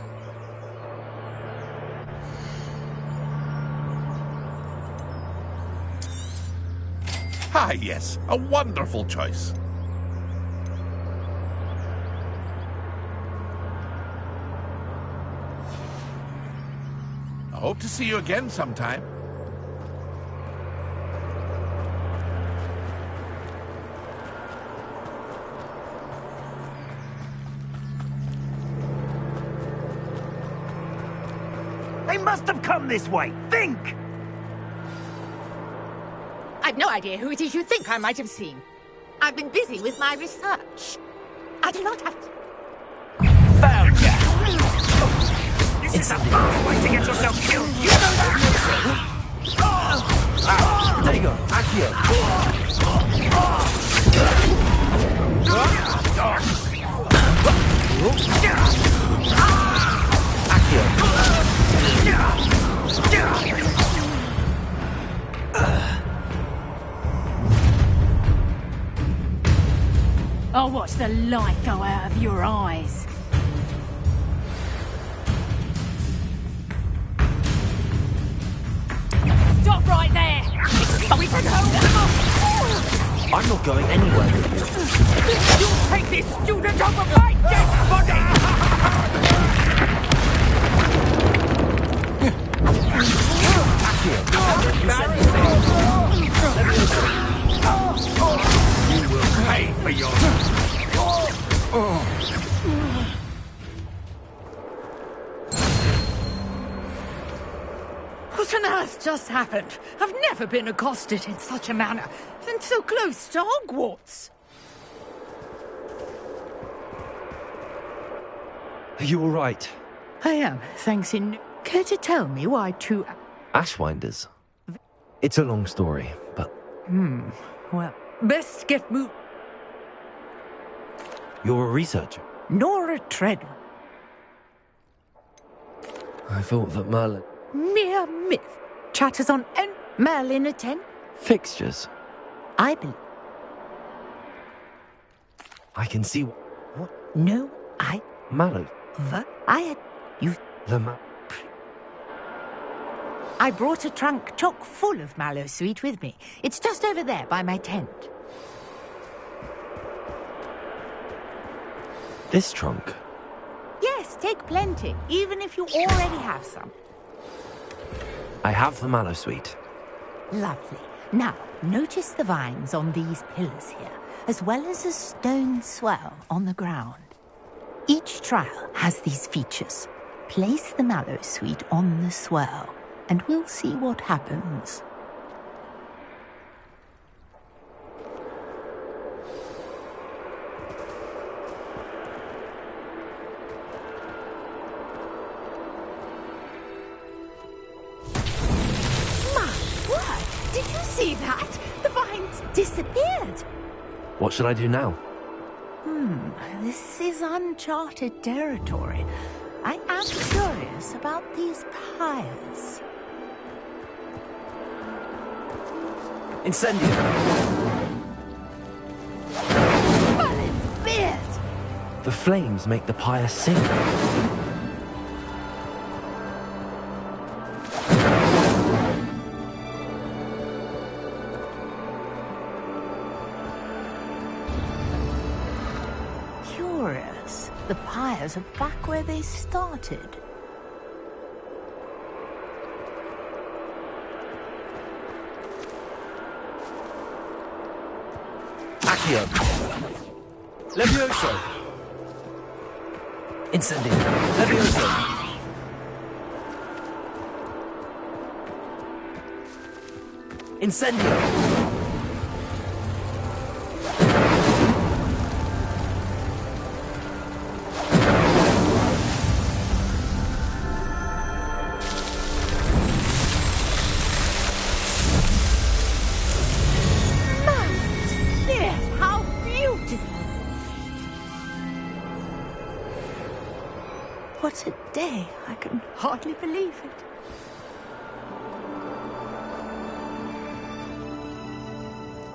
Ah, yes, a wonderful choice. I hope to see you again sometime. They must have come this way. Think! I've no idea who it is you think I might have seen. I've been busy with my research. I do not have to... Found ya! It's a fast way to get yourself killed. You know that? There you go. Accio. I'll watch the light go out of your eyes. Stop right there! We can hold them off! I'm not going anywhere with you. You'll take this student over my dead body! You will pay for your... What on earth just happened? I've never been accosted in such a manner, and so close to Hogwarts. Are you all right? I am, thanks in... Care to tell me why two... Ashwinders. It's a long story, but... Well, best get moved. You're a researcher. Nora Treadwell. I thought that Merlin... Mere myth. Chatters on end. Merlin attend. Fixtures. I believe. I can see What? No, I. Mallow. I had. You. The I brought a trunk chock full of mallow sweet with me. It's just over there by my tent. This trunk. Yes, take plenty, even if you already have some. I have the mallow sweet. Lovely. Now, notice the vines on these pillars here, as well as a stone swell on the ground. Each trial has these features. Place the mallow sweet on the swell, and we'll see what happens. Did you see that? The vines disappeared. What should I do now? This is uncharted territory. I am curious about these pyres. Incendio! Merlin's beard! The flames make the pyre sink. Curious. The pyres are back where they started. Accio! Levioso! Incendio! Levioso! Incendio! How beautiful! What a day! I can hardly believe it.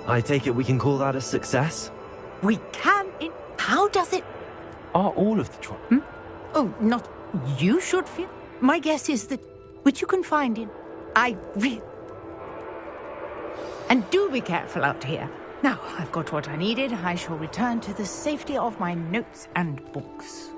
I take it we can call that a success? We can. How does it? Are all of the trials? Oh, not you should feel. My guess is that which you can find in. And do be careful out here. Now, I've got what I needed. I shall return to the safety of my notes and books.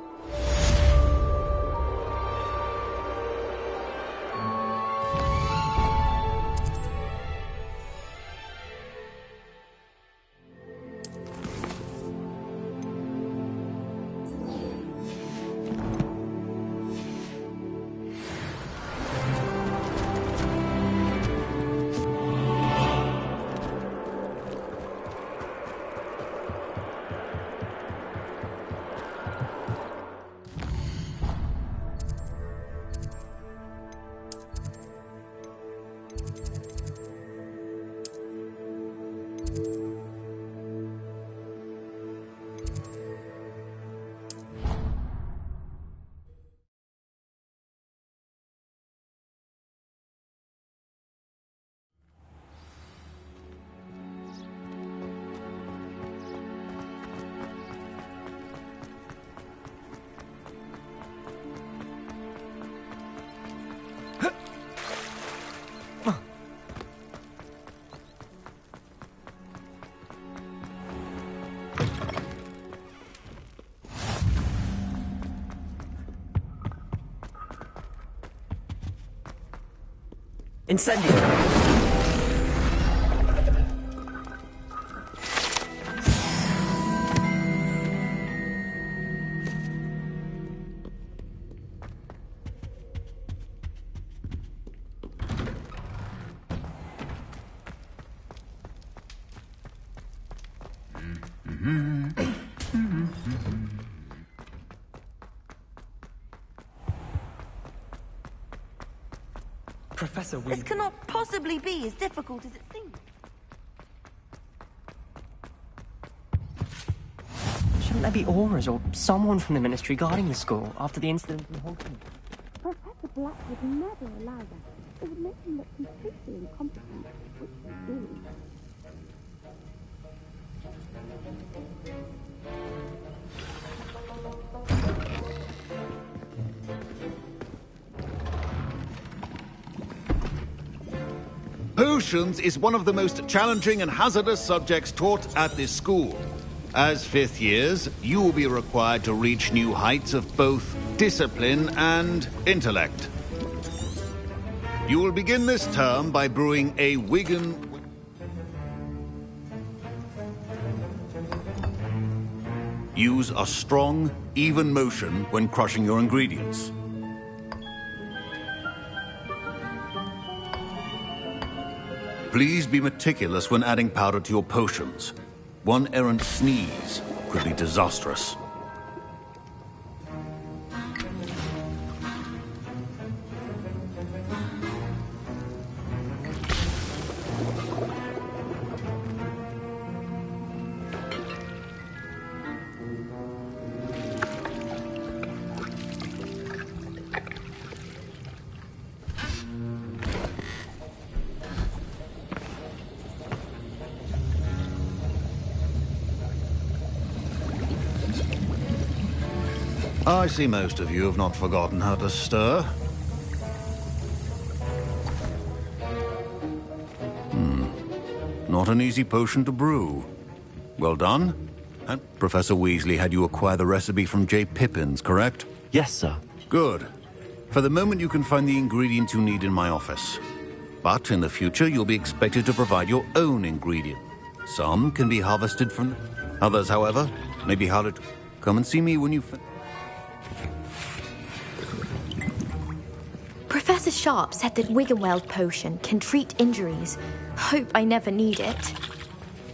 Incendio! Professor, This cannot possibly be as difficult as it seems. Shouldn't there be auras or someone from the Ministry guarding the school after the incident in Hogwarts? Professor Black would never allow that. It would make him look completely incompetent, which he is. Potions is one of the most challenging and hazardous subjects taught at this school. As fifth years, you will be required to reach new heights of both discipline and intellect. You will begin this term by brewing a Wigan... Use a strong, even motion when crushing your ingredients. Please be meticulous when adding powder to your potions. One errant sneeze could be disastrous. I see most of you have not forgotten how to stir. Not an easy potion to brew. Well done. And Professor Weasley had you acquire the recipe from J. Pippin's, correct? Yes, sir. Good. For the moment, you can find the ingredients you need in my office. But in the future, you'll be expected to provide your own ingredient. Some can be harvested from... Others, however, may be harder to... Come and see me when you... Professor Sharp said that Wiggenweld potion can treat injuries. Hope I never need it.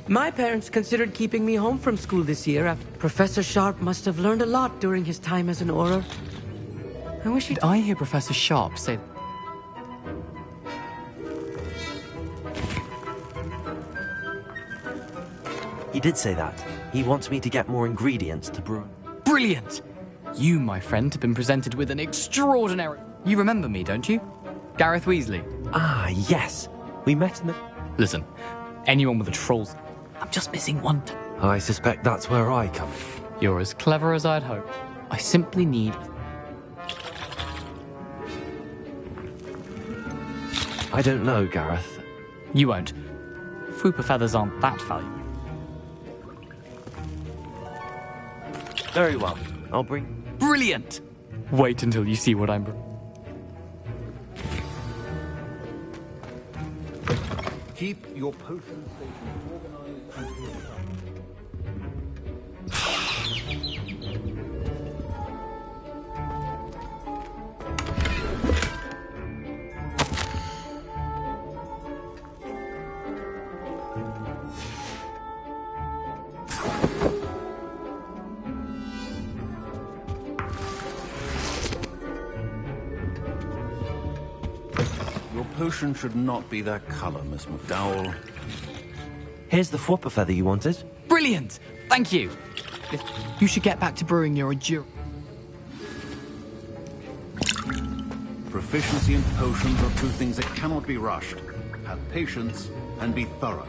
My parents considered keeping me home from school this year. Professor Sharp must have learned a lot during his time as an Auror. I wish he'd... Did I hear Professor Sharp say... He did say that. He wants me to get more ingredients to brew. Brilliant! You, my friend, have been presented with an extraordinary... You remember me, don't you? Gareth Weasley. Ah, yes. We met in the... Listen, anyone with a troll's... I'm just missing one. I suspect that's where I come in. You're as clever as I'd hope. I simply need... I don't know, Gareth. You won't. Fwooper feathers aren't that valuable. Very well. I'll bring... Brilliant! Wait until you see what I'm... Keep your potion station organized and Your potion should not be that color, Miss McDowell. Here's the Fwooper feather you wanted. Brilliant! Thank you! You should get back to brewing your endurance. Proficiency in potions are two things that cannot be rushed. Have patience and be thorough.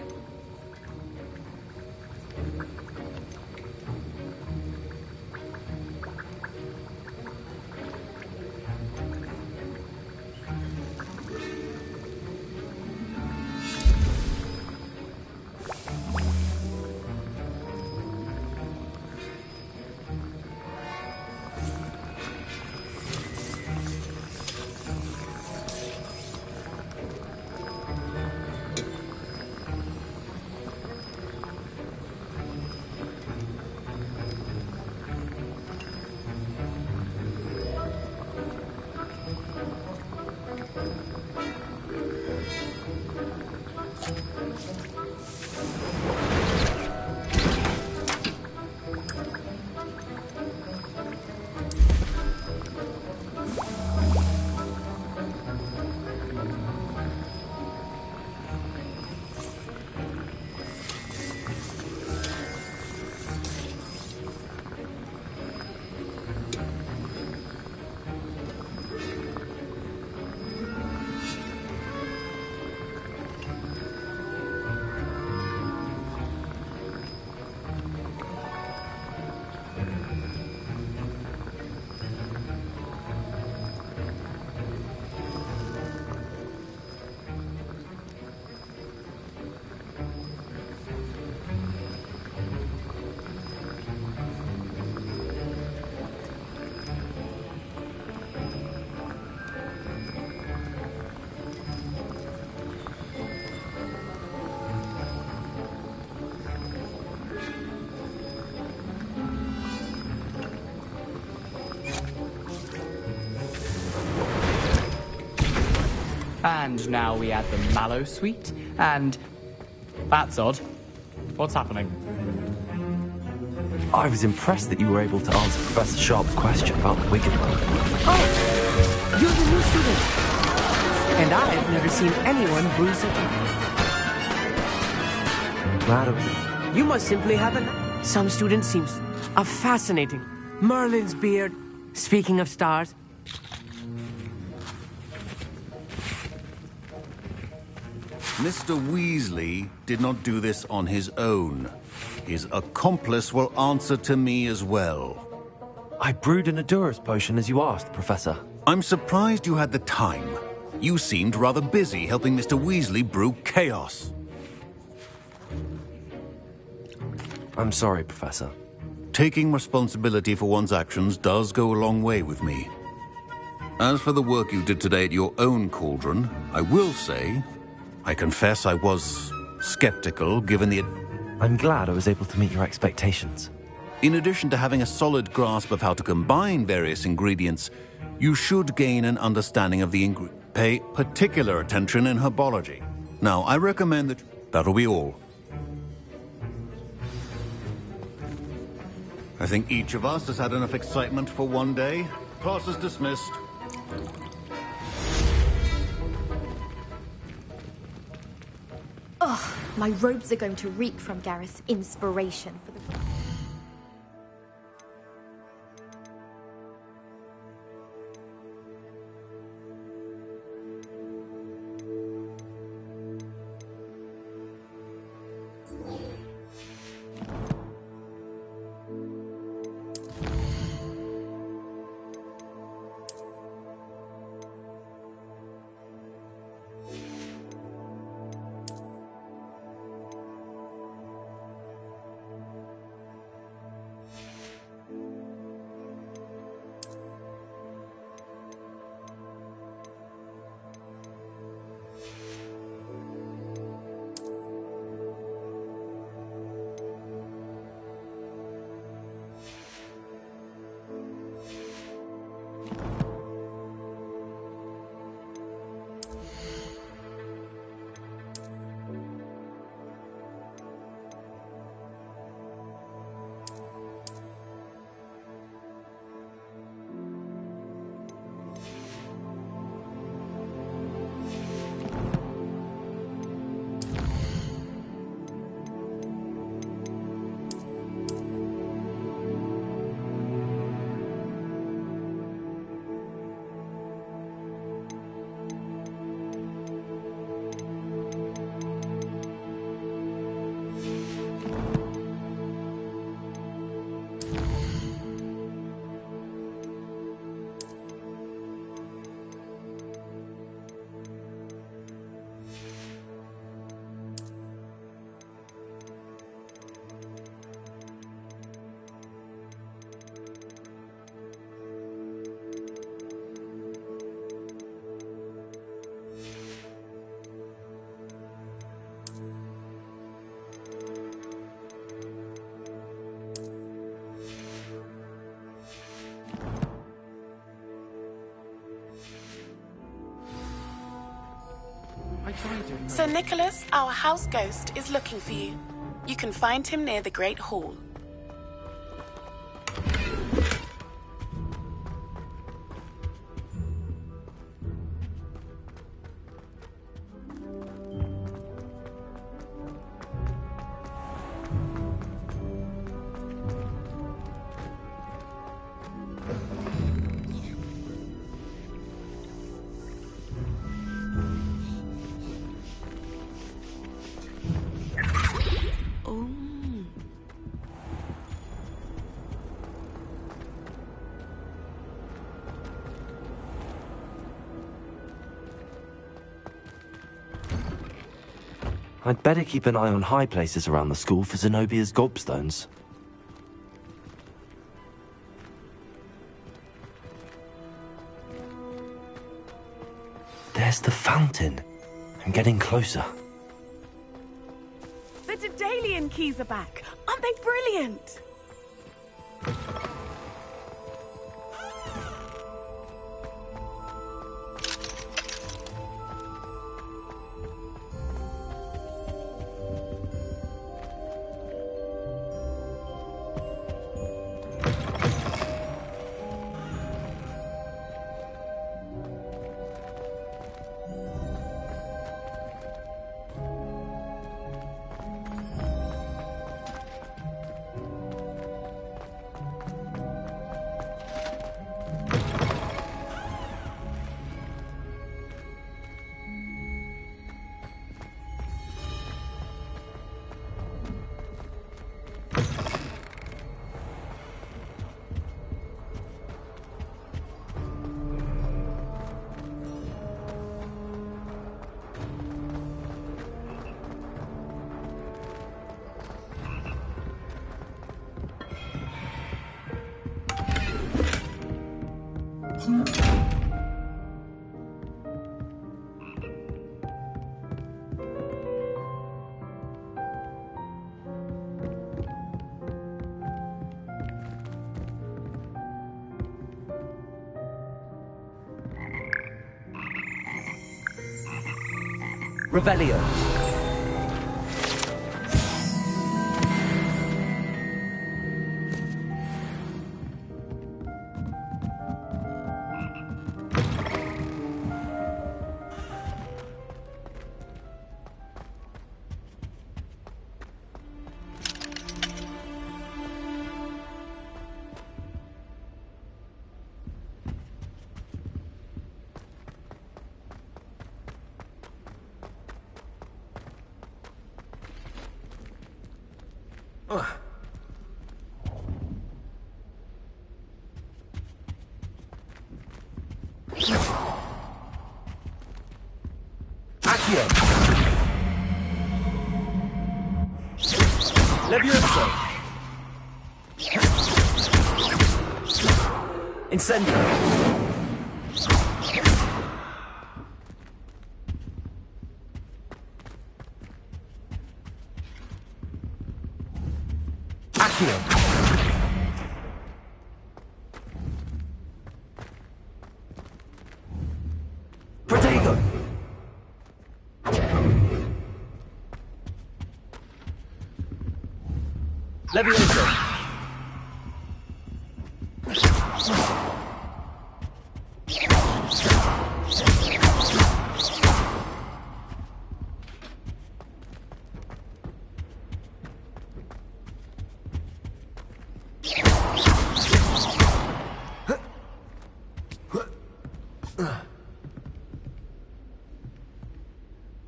And now we add the Mallow Suite, and... That's odd. What's happening? I was impressed that you were able to answer Professor Sharp's question about the Wiggenweld. Oh! You're the new student! And I've never seen anyone brew such a... Glad of it. You must simply have a... Some student seems... fascinating. Merlin's beard. Speaking of stars... Mr. Weasley did not do this on his own. His accomplice will answer to me as well. I brewed an Adurus potion as you asked, Professor. I'm surprised you had the time. You seemed rather busy helping Mr. Weasley brew chaos. I'm sorry, Professor. Taking responsibility for one's actions does go a long way with me. As for the work you did today at your own cauldron, I will say, I confess I was skeptical given the... I'm glad I was able to meet your expectations. In addition to having a solid grasp of how to combine various ingredients, you should gain an understanding of the Pay particular attention in herbology. Now, I recommend that... That'll be all. I think each of us has had enough excitement for one day. Class is dismissed. Ugh, my robes are going to reek from Gareth's inspiration for the... Sir Nicholas, our house ghost, is looking for you. You can find him near the Great Hall. I'd better keep an eye on high places around the school for Zenobia's gobstones. There's the fountain. I'm getting closer. The Daedalian keys are back. Aren't they brilliant? Revelio. Accio. Levioso. Incendio. Accio. Protego. Levioso.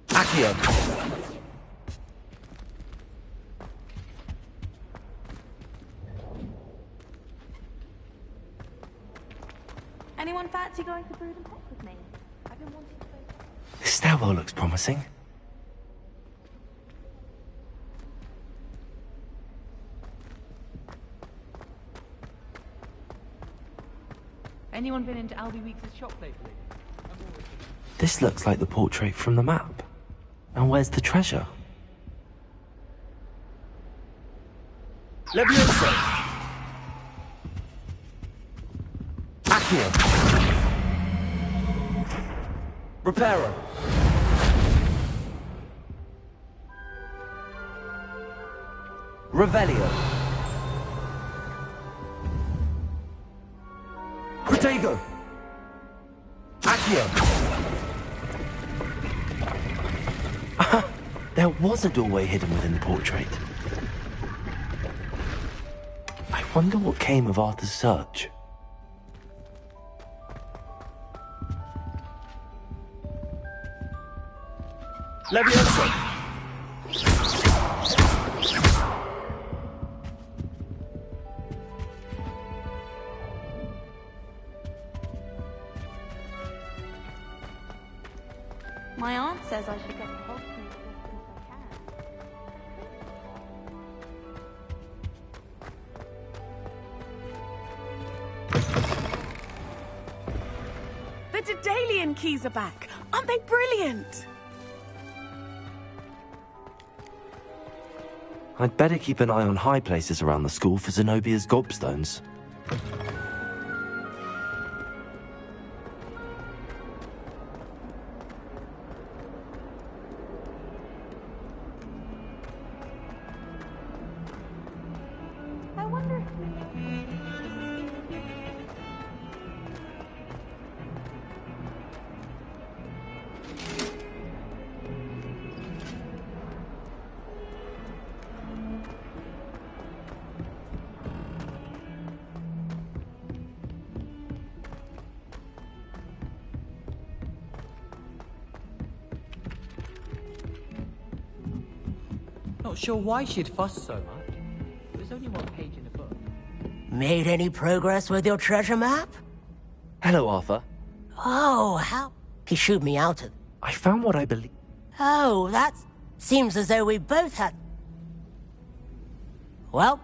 Accio. Anyone fancy going to Brood and Pop with me? I've been wanting to go. This stairwell looks promising. Anyone been into Albie Weeks' shop lately? This looks like the portrait from the map. And where's the treasure? Levioso. Accio. Reparo. Revelio. Protego. Accio. There was a doorway hidden within the portrait. I wonder what came of Arthur's search. Levioso. My aunt says I should get involved in it if I can. The Daedalian keys are back. Aren't they brilliant? I'd better keep an eye on high places around the school for Zenobia's gobstones. I wonder if Not sure why she'd fuss so much. There's only one page in the book. Made any progress with your treasure map? Hello, Arthur. Oh, how... He shooed me out of... I found what I believe. Oh, that seems as though we both had... Well,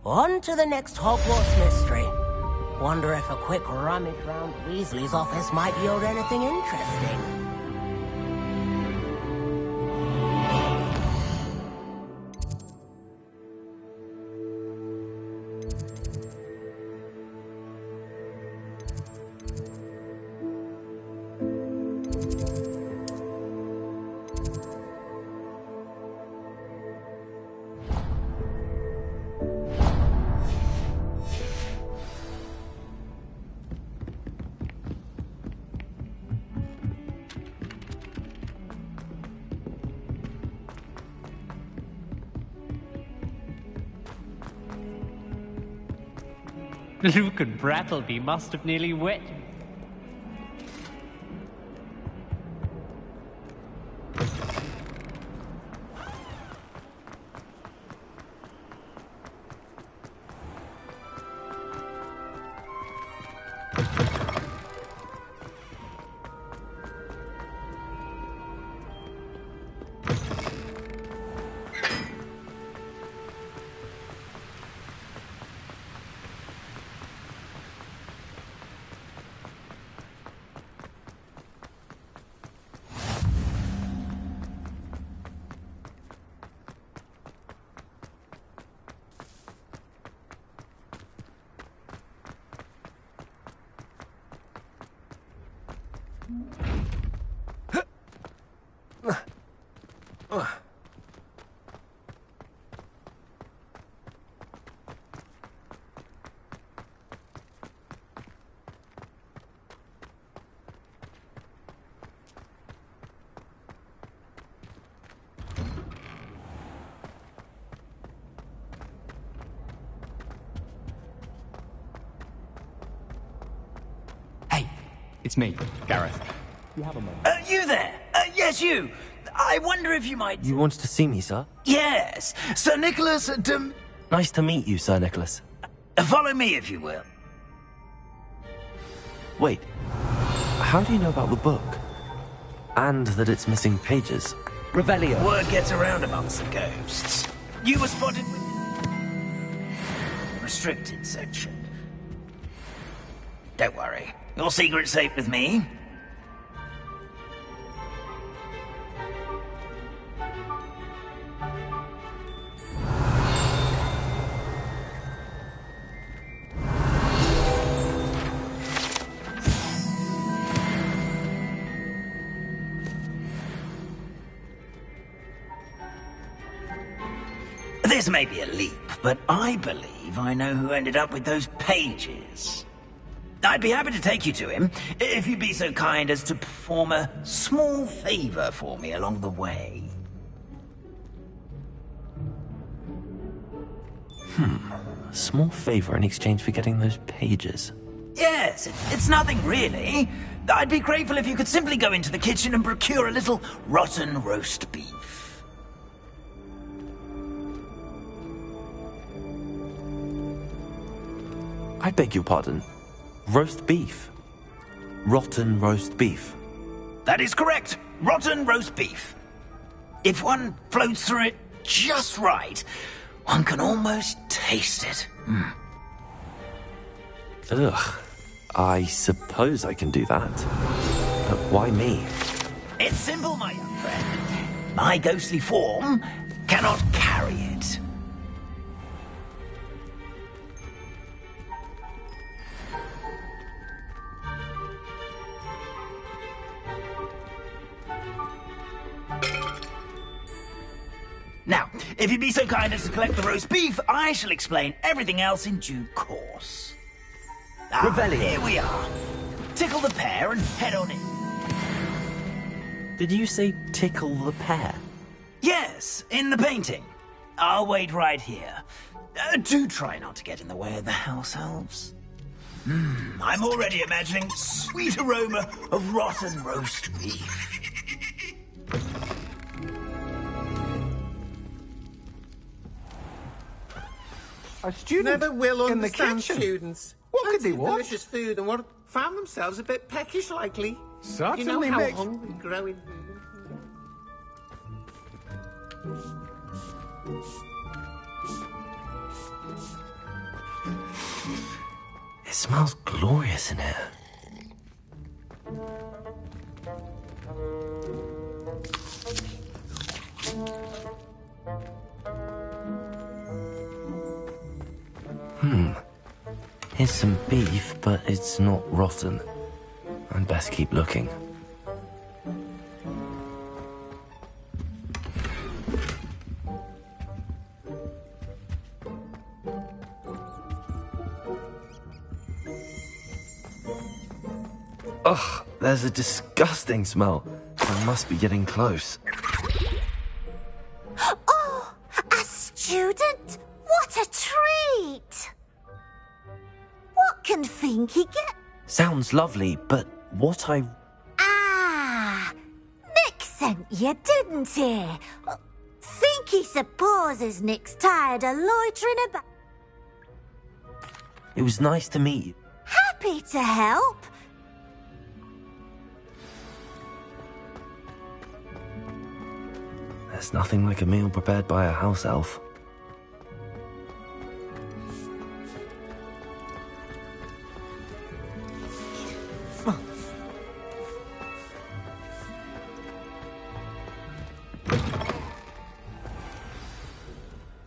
on to the next Hogwarts mystery. Wonder if a quick rummage round Weasley's office might yield anything interesting. Luke and Brattleby must have nearly wet you. It's me, Gareth. You have a moment. You there? Yes, you. I wonder if you might... You wanted to see me, sir? Yes, Sir Nicholas... Nice to meet you, Sir Nicholas. Follow me, if you will. Wait, how do you know about the book? And that it's missing pages? Revelio. Word gets around amongst the ghosts. You were spotted with... restricted section. Don't worry. Your secret's safe with me. This may be a leap, but I believe I know who ended up with those pages. I'd be happy to take you to him, if you'd be so kind as to perform a small favor for me along the way. A small favor in exchange for getting those pages. Yes, it's nothing really. I'd be grateful if you could simply go into the kitchen and procure a little rotten roast beef. I beg your pardon. Roast beef. Rotten roast beef. That is correct. Rotten roast beef. If one floats through it just right, one can almost taste it. Ugh. I suppose I can do that. But why me? It's simple, my young friend. My ghostly form cannot carry it. Now, if you'd be so kind as to collect the roast beef, I shall explain everything else in due course. Here we are. Tickle the pear and head on in. Did you say tickle the pear? Yes, in the painting. I'll wait right here. Do try not to get in the way of the house elves. I'm already imagining sweet aroma of rotten roast beef. A student never will in the understand kitchen. students. What could they Fancy want? delicious food and what found themselves a bit peckish, likely. Certainly you know how makes- hungry growing. smells glorious in here. Here's some beef, but it's not rotten. I'd best keep looking. Ugh, there's a disgusting smell. I must be getting close. Oh, a student? What a treat! What can Finky get? Sounds lovely, but what I... Ah, Nick sent you, didn't he? Finky supposes Nick's tired of loitering about. It was nice to meet you. Happy to help. There's nothing like a meal prepared by a house elf.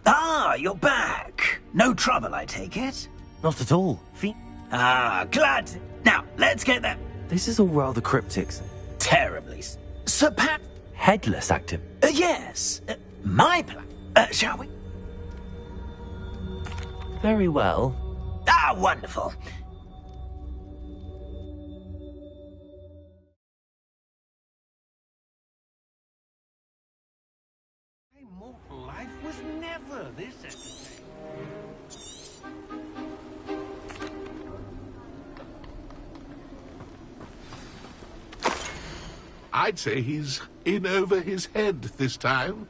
Ah, you're back. No trouble, I take it? Not at all. Ah, glad. Now, let's get that. This is all rather cryptic. Terribly. Sir Pat. Headless active. Yes. My plan. Shall we? Very well. Ah, wonderful. Mortal life was never this entertaining. I'd say he's in over his head this time.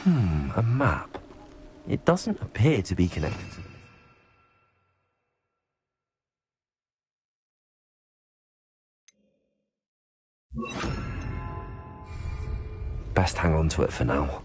A map. It doesn't appear to be connected. Best hang on to it for now.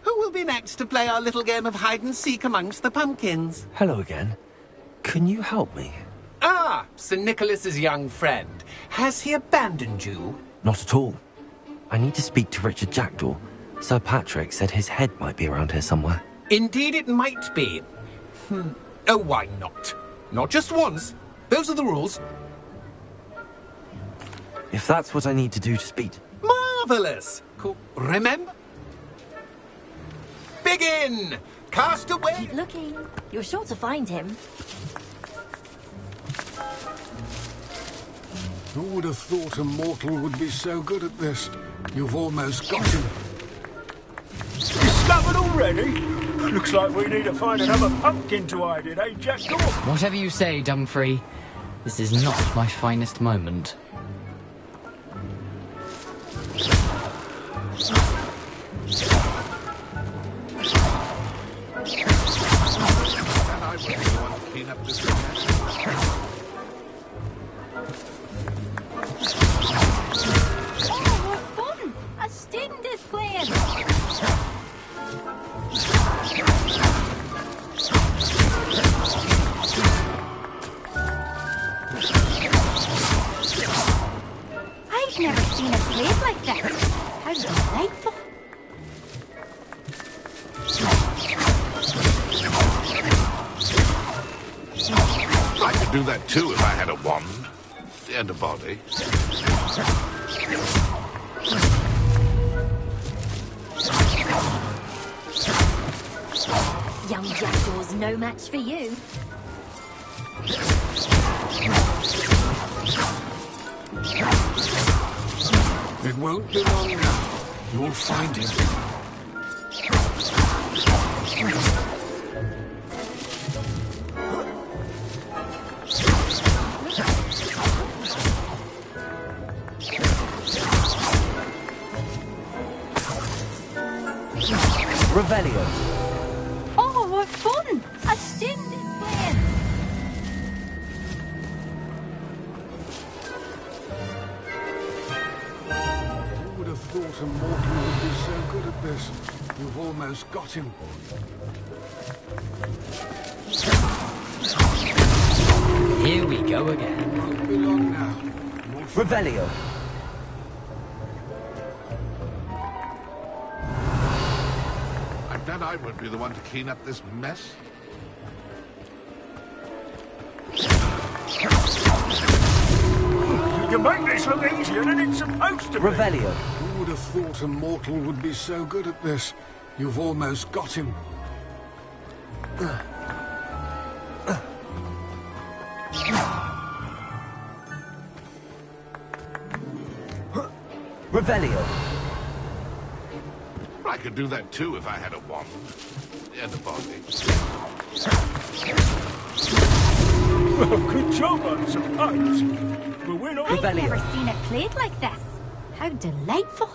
Who will be next to play our little game of hide-and-seek amongst the pumpkins? Hello again. Can you help me? Ah, Sir Nicholas's young friend. Has he abandoned you? Not at all. I need to speak to Richard Jackdaw. Sir Patrick said his head might be around here somewhere. Indeed it might be. Oh, why not? Not just once. Those are the rules. If that's what I need to do to speak to... Marvellous! Cool. Remember? Begin! Cast away! Keep looking. You're sure to find him. Who would have thought a mortal would be so good at this? You've almost got him. Discovered already? Looks like we need to find another pumpkin to hide in, eh, Jackdaw? Whatever you say, Dumfrey. This is not my finest moment. I've never seen a place like this. How delightful. I could do that too if I had a wand and a body. Young Jackdaw's no match for you. It won't be long now. You'll find him. Revelio. Oh, what fun! A student is playing. Who would have thought a mortal would be so good at this? You've almost got him. Here we go again. Won't be long now. Revelio. I bet I would be the one to clean up this mess. You can make this look easier than it's supposed to be. Revelio. Who would have thought a mortal would be so good at this? You've almost got him. Revelio. I could do that too if I had a wand. And a body. Well, good job, I suppose. But we're not... I've never seen it played like this. How delightful.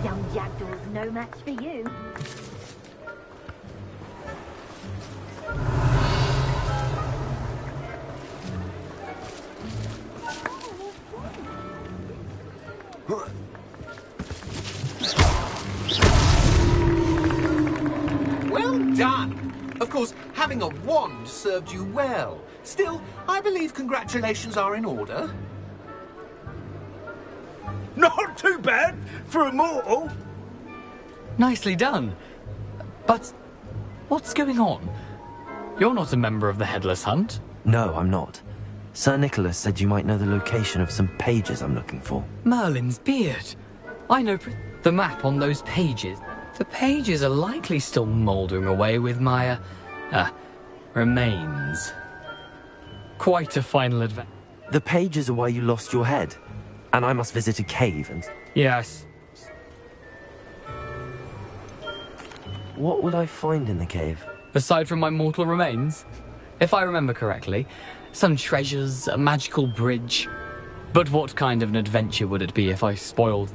Young Jackdaw's no match for you. Well done! Of course, having a wand served you well. Still, I believe congratulations are in order. Not too bad for a mortal. Nicely done. But what's going on? You're not a member of the Headless Hunt. No, I'm not. Sir Nicholas said you might know the location of some pages I'm looking for. Merlin's beard. I know the map on those pages. The pages are likely still mouldering away with my, remains. Quite a final adventure. The pages are why you lost your head. And I must visit a cave and... Yes. What would I find in the cave? Aside from my mortal remains? If I remember correctly, some treasures, a magical bridge. But what kind of an adventure would it be if I spoiled...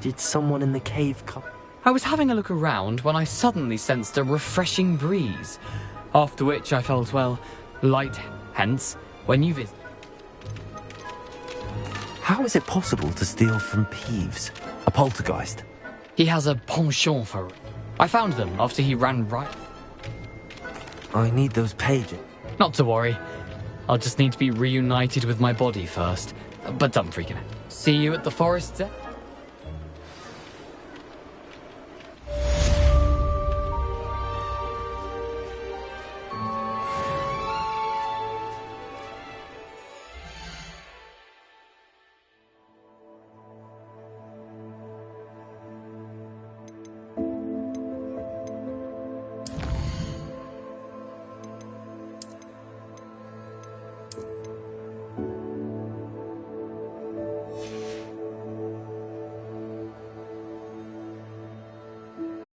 Did someone in the cave come? I was having a look around when I suddenly sensed a refreshing breeze. After which I felt, well, light. Hence, when you visit... How is it possible to steal from Peeves, a poltergeist? He has a penchant for it. I found them after he ran right... I need those pages. Not to worry. I'll just need to be reunited with my body first. But don't freak out. See you at the forest.